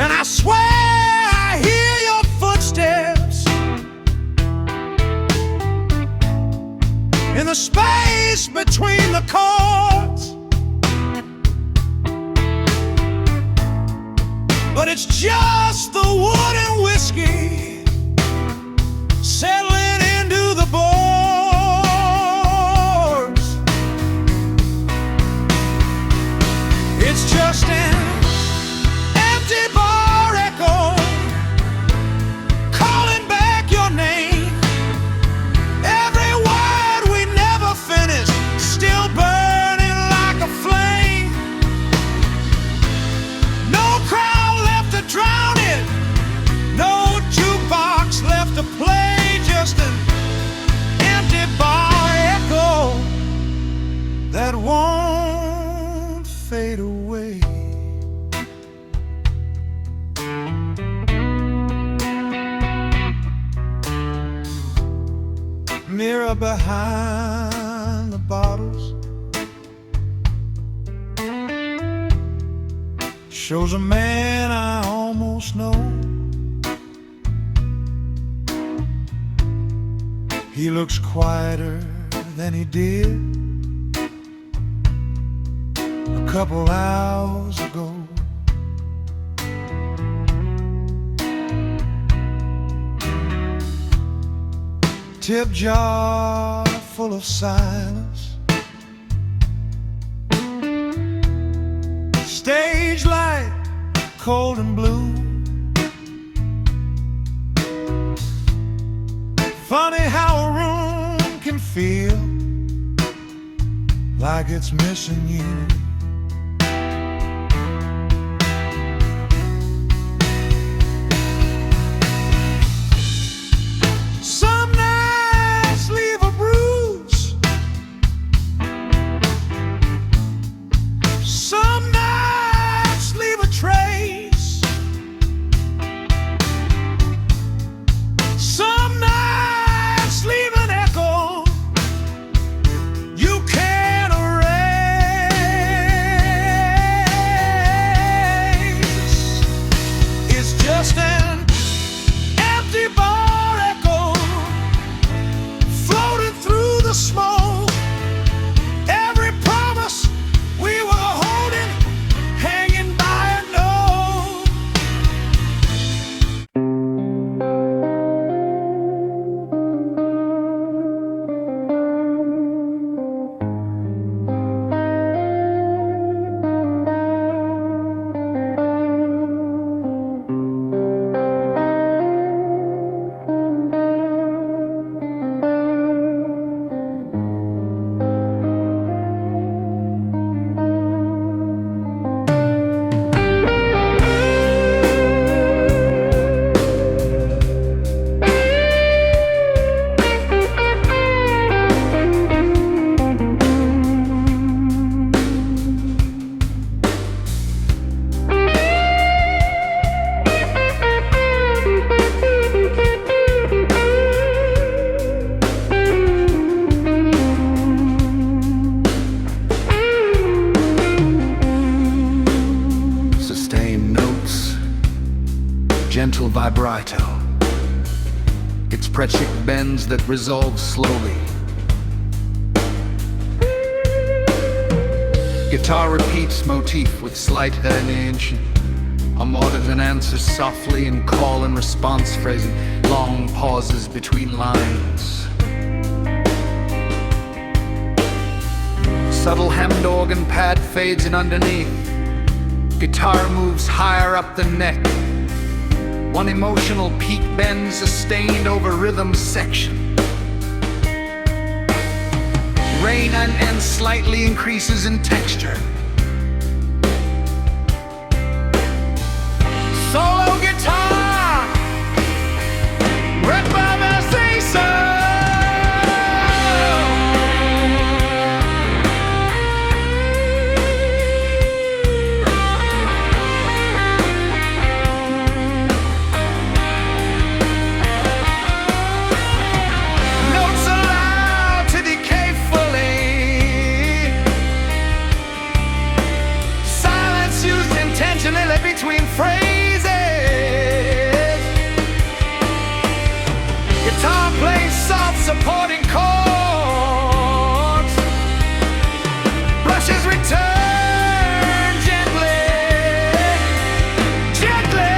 S2: And I swear I hear your footsteps in the space between the chords, but it's just the wood and whiskey settling into the boards. It's just an empty bar echo calling back your name. Every word we never finished, still burning like a flame. No crowd left to drown it, no jukebox left to play, just an empty bar echo that won't fade away. Mirror behind the bottles shows a man I almost know. He looks quieter than he did a couple hours ago. Tip jar full of silence, stage light cold and blue. Funny how a room can feel like it's missing you.
S3: Heartache bends that resolve slowly. Guitar repeats motif with slight herniation. A modern answers softly in call and response phrasing, long pauses between lines. Subtle hemmed organ pad fades in underneath. Guitar moves higher up the neck. One emotional peak bends sustained over rhythm section. Rain and end slightly increases in texture. Solo guitar, read by Mercedes. Between phrases, guitar plays soft supporting chords. Brushes return gently, gently.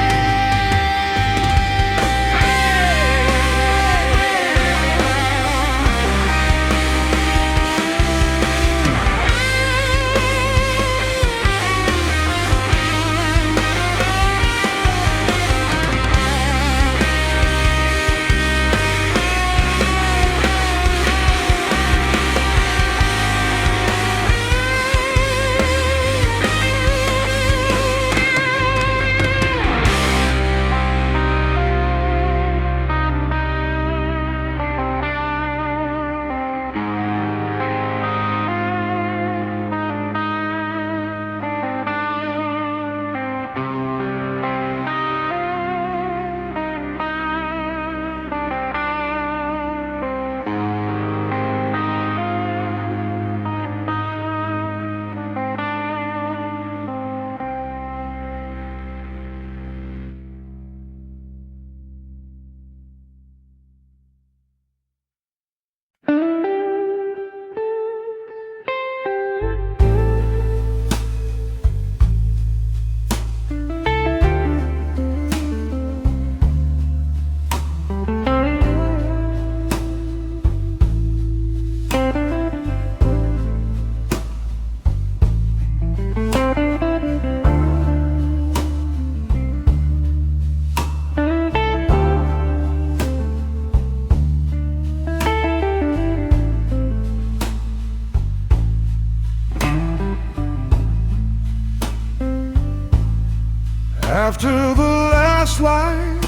S1: After the last light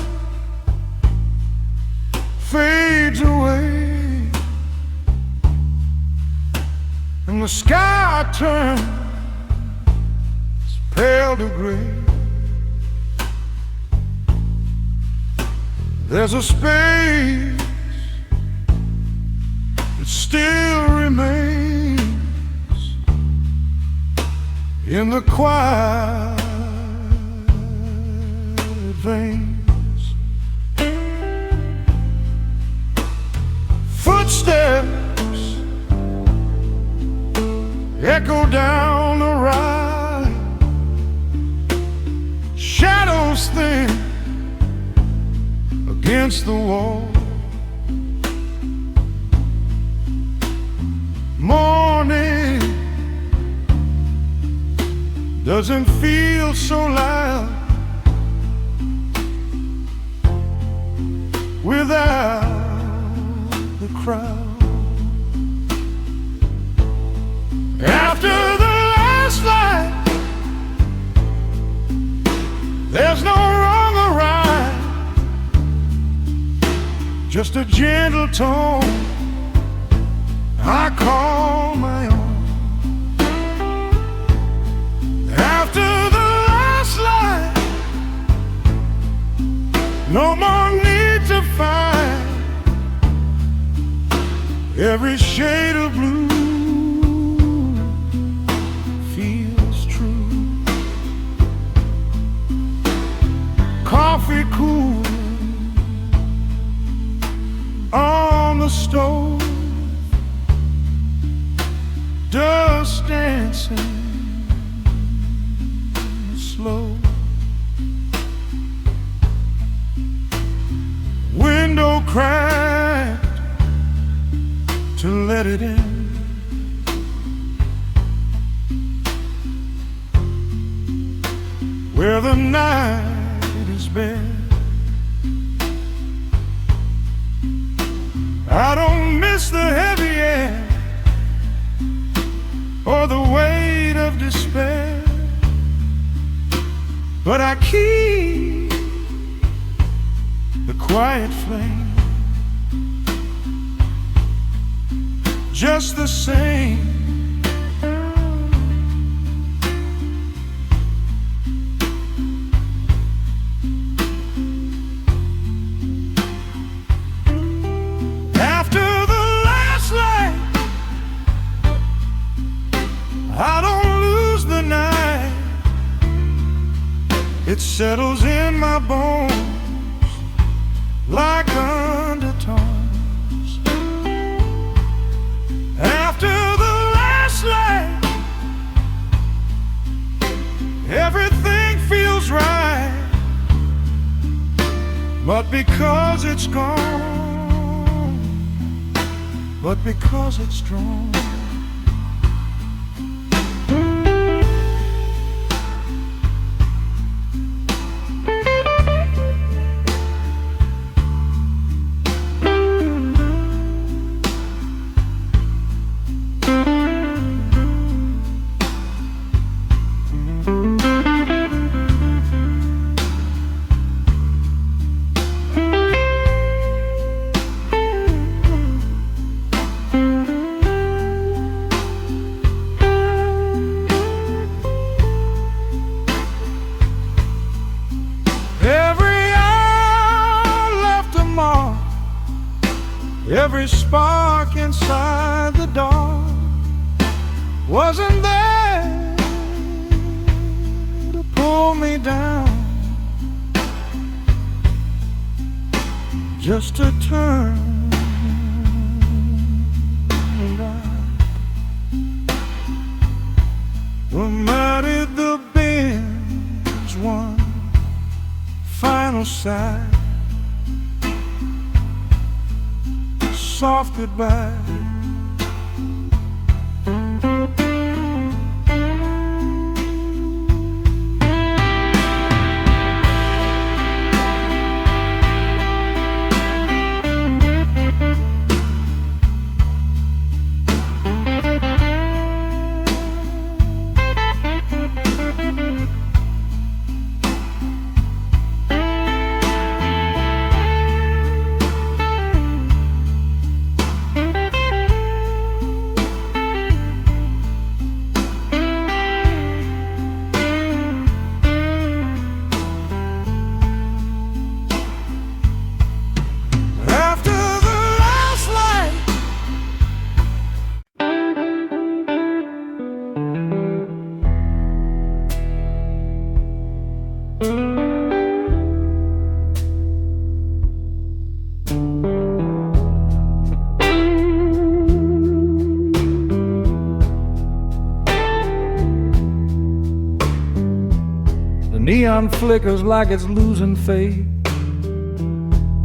S1: fades away and the sky turns pale to gray, there's a space that still remains in the quiet veins. Footsteps echo down the ride, shadows thin against the wall. Morning doesn't feel so loud without the crowd. After the last light, there's no wrong or right, just a gentle tone I call my own. After the last light, no more need to find every shade of blue feels true. Coffee cool
S3: stove, dust dancing slow. Window cracked to let it in. Where the night is bare. I don't miss the heavy air or the weight of despair, but I keep the quiet flame just the same. I don't lose the night. It settles in my bones like undertones. After the last light, everything feels right. But because it's gone, but because it's strong. Every spark inside the dark wasn't there to pull me down, just to turn around. The mighty the bends one final sigh, soft goodbye. Neon flickers like it's losing faith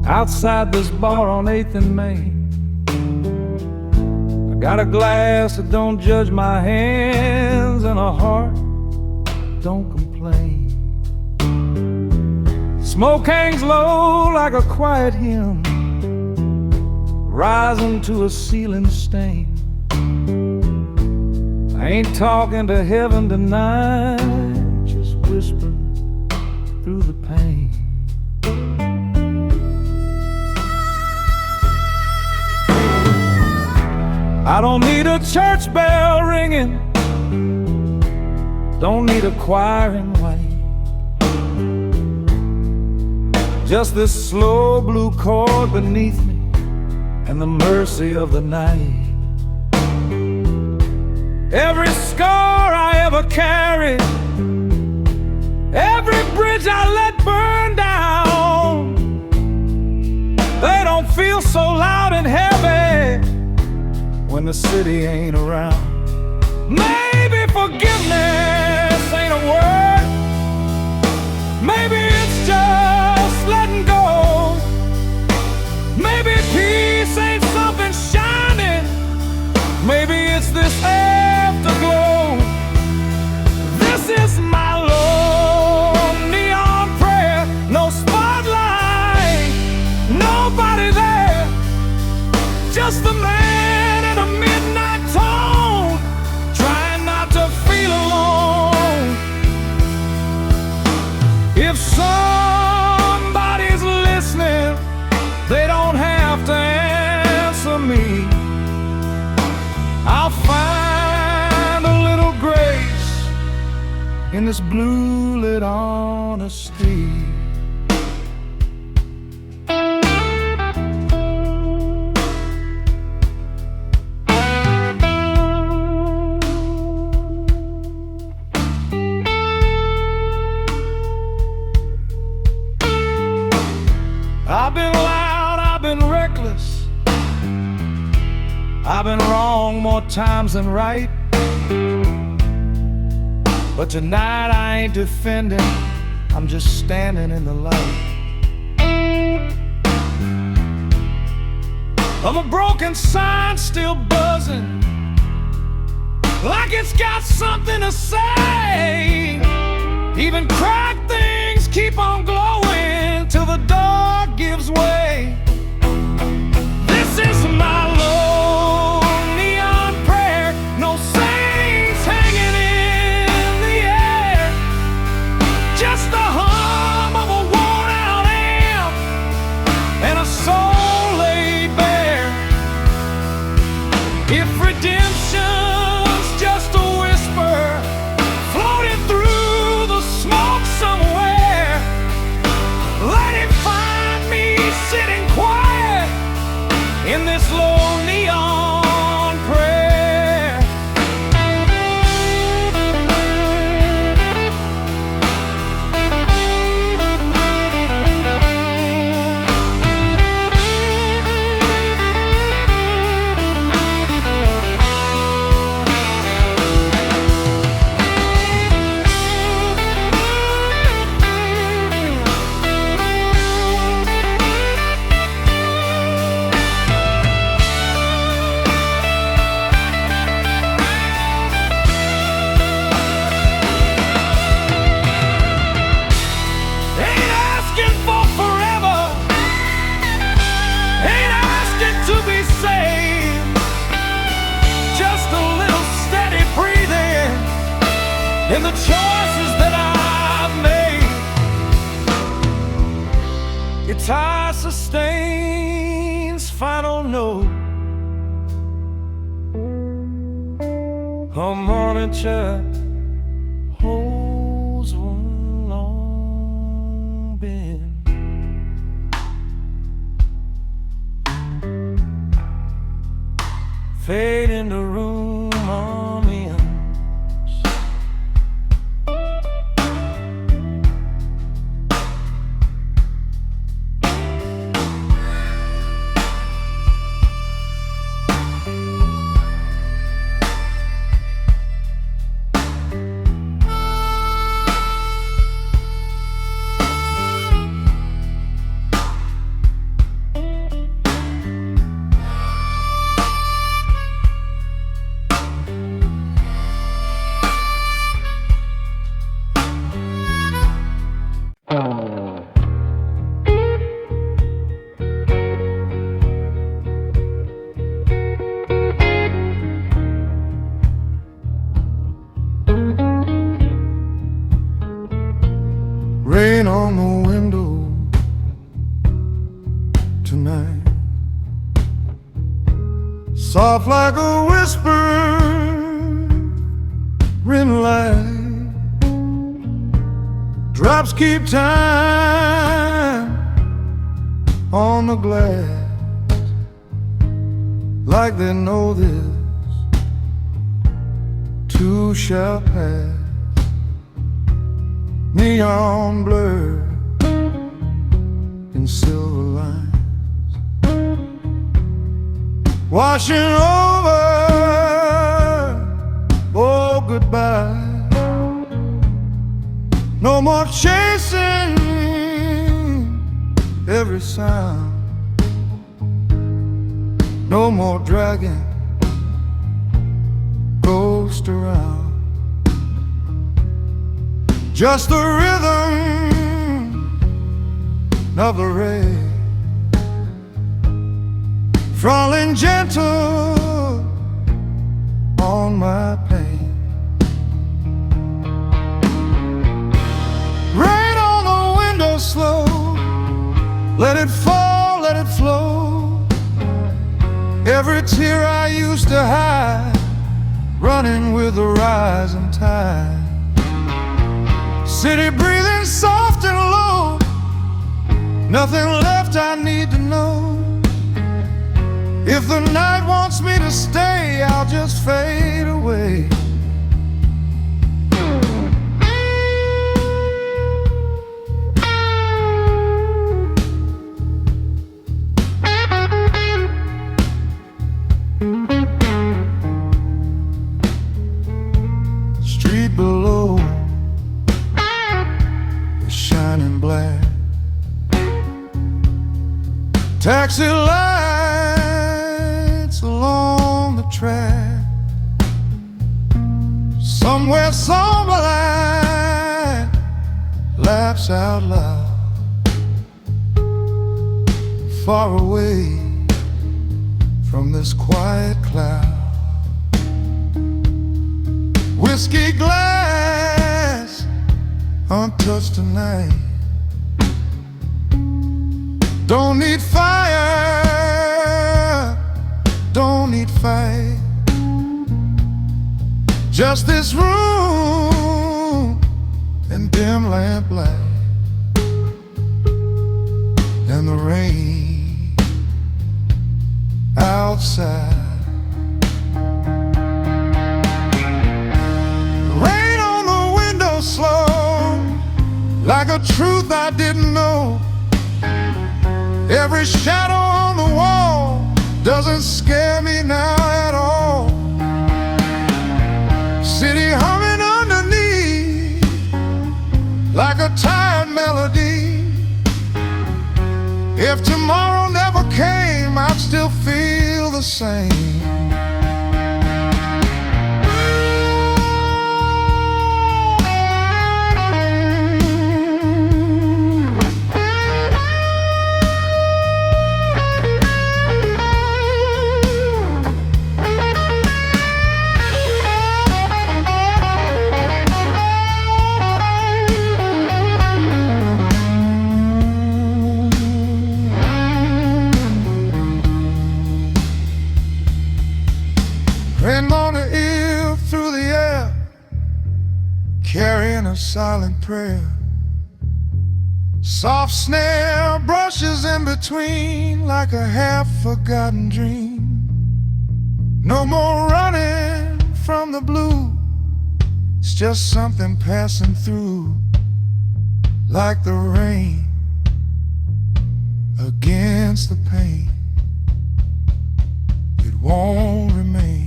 S3: outside this bar on 8th and Main. I got a glass that don't judge my hands and a heart don't complain. Smoke hangs low like a quiet hymn rising to a ceiling stain. I ain't talking to heaven tonight, just whisper through the pain. I don't need a church bell ringing, don't need a choir in white, just this slow blue chord beneath me and the mercy of the night. Every scar I ever carried, every bridge I let burn down, they don't feel so loud in heaven when the city ain't around.
S1: Maybe forgiveness ain't a word. Maybe it's just letting go. Maybe peace ain't something shining. Maybe it's this afterglow. This is my lone neon prayer. No spotlight, nobody there. Just a man in a midnight tone, trying not to feel alone. If somebody's listening, they don't have to answer me. I'll find a little grace in this blue lit honesty. I've been loud, I've been reckless, I've been wrong more times than right. But tonight I ain't defending, I'm just standing in the light. Of a broken sign still buzzing, like it's got something to say. Even cracked things keep on glowing till the dark gives way. This is my lone neon prayer. No saints hanging in the air, just the hum of a worn out amp and a soul laid bare. If redemption's just a whisper floating through the smoke somewhere, let it find me sitting quiet in this low neon prayer. Ain't asking for forever, ain't asking to be saved, just a little steady breathing in the choices that I've made. Guitar sustains final note, harmonica holds one long bend. Fade in the room ambience.
S3: Rain on the window tonight, soft like a whispering light. Drops keep time on the glass, like they know this too shall pass. Neon blur in silver lines, washing over No more chasing every sound. No more dragging ghost around. Just the rhythm of the rain falling gentle on my pain. Rain on the window slow, let it fall, let it flow. Every tear I used to hide, running with the rising tide. City breathing soft and low, nothing left I need to know. If the night wants me to stay, I'll just fade away. Street below is shining black. Taxi lights along the track. Somewhere somebody laughs out loud. Far away from this quiet cloud. Whiskey glass untouched tonight. Don't need fire, don't need fight. Just this room and dim lamp light, and the rain outside. Rain on the window slow, like a truth I didn't know. Every shadow on the wall doesn't scare me now at all. City humming underneath like a tired melody. If tomorrow never came, I'd still feel the same. Rain on the ear, through the air, carrying a silent prayer. Soft snare brushes in between like a half-forgotten dream. No more running from the blue, it's just something passing through, like the rain against the pain. It won't remain.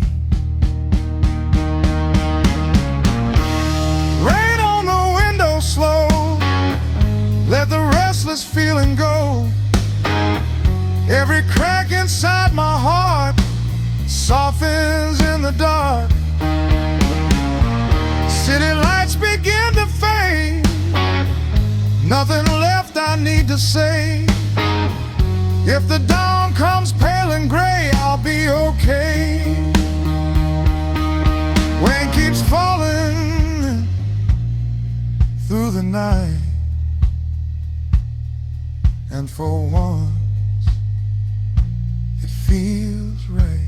S3: Slow, let the restless feeling go. Every crack inside my heart softens in the dark. City lights begin to fade, nothing left I need to say. If the dawn comes pale and gray, I'll be okay. Rain keeps falling through the night, and for once it feels right.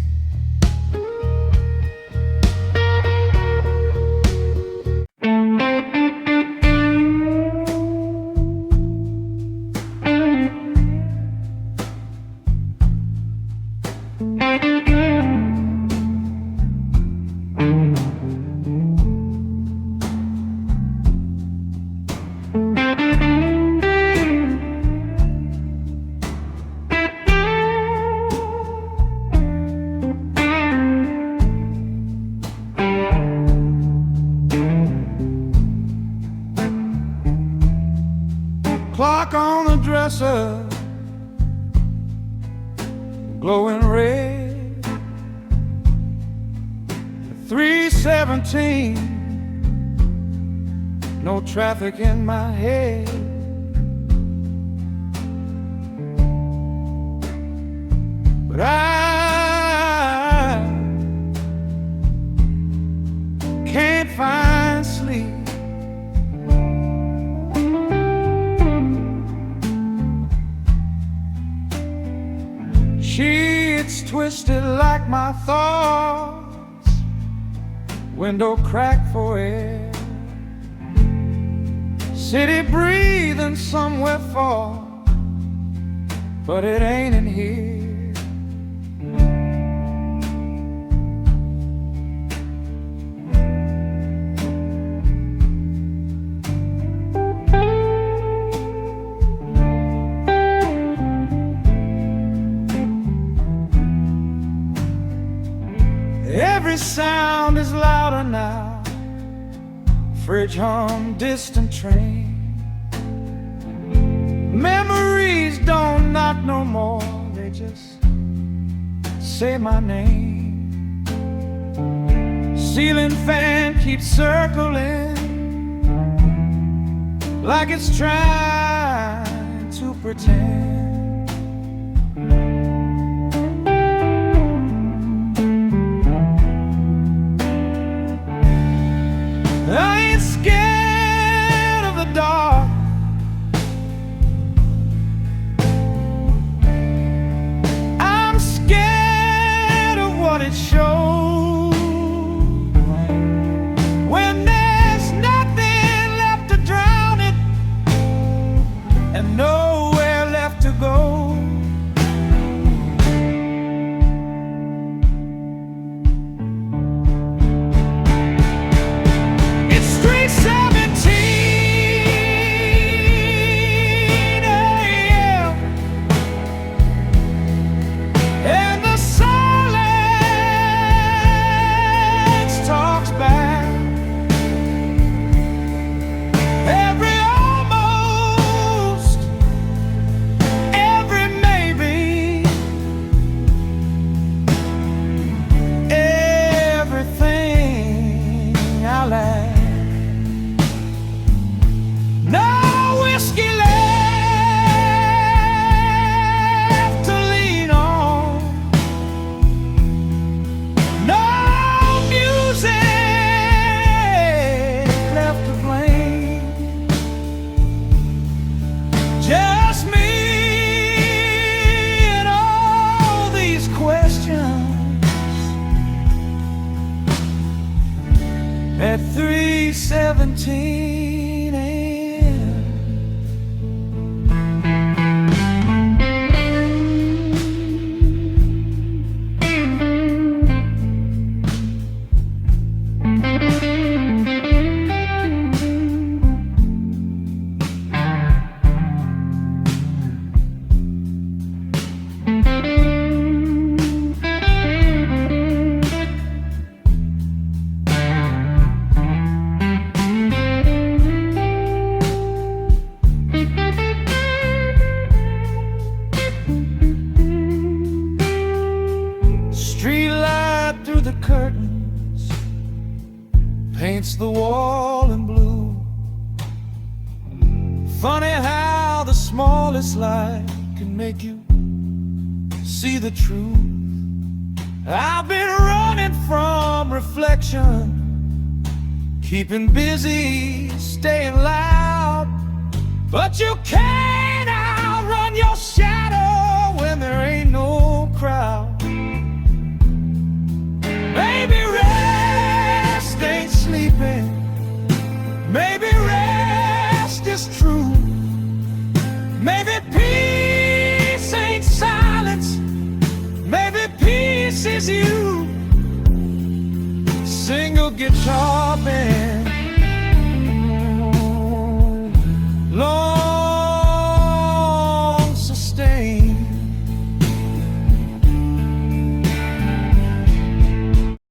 S3: clock on the dresser glowing red. 3:17, no traffic in my head. But I can't find sleep. Sheets twisted like my thoughts, window cracked for air. City breathing somewhere far, but it ain't in here. Every sound is louder now. Fridge hum, distant train. Memories don't knock no more, they just say my name. Ceiling fan keeps circling like it's trying to pretend. I ain't scared of the dark. I'm scared of what it shows. When there's nothing left to drown it and nowhere left to go. Just me and all these questions at 3:17 a.m. The curtains paints the wall in blue. Funny how the smallest light can make you see the truth. I've been running from reflection, keeping busy, staying loud, but you can't outrun your shadow when there ain't no crowd. Maybe rest ain't sleeping. Maybe rest is true. Maybe peace ain't silence. Maybe peace is you. Single guitar band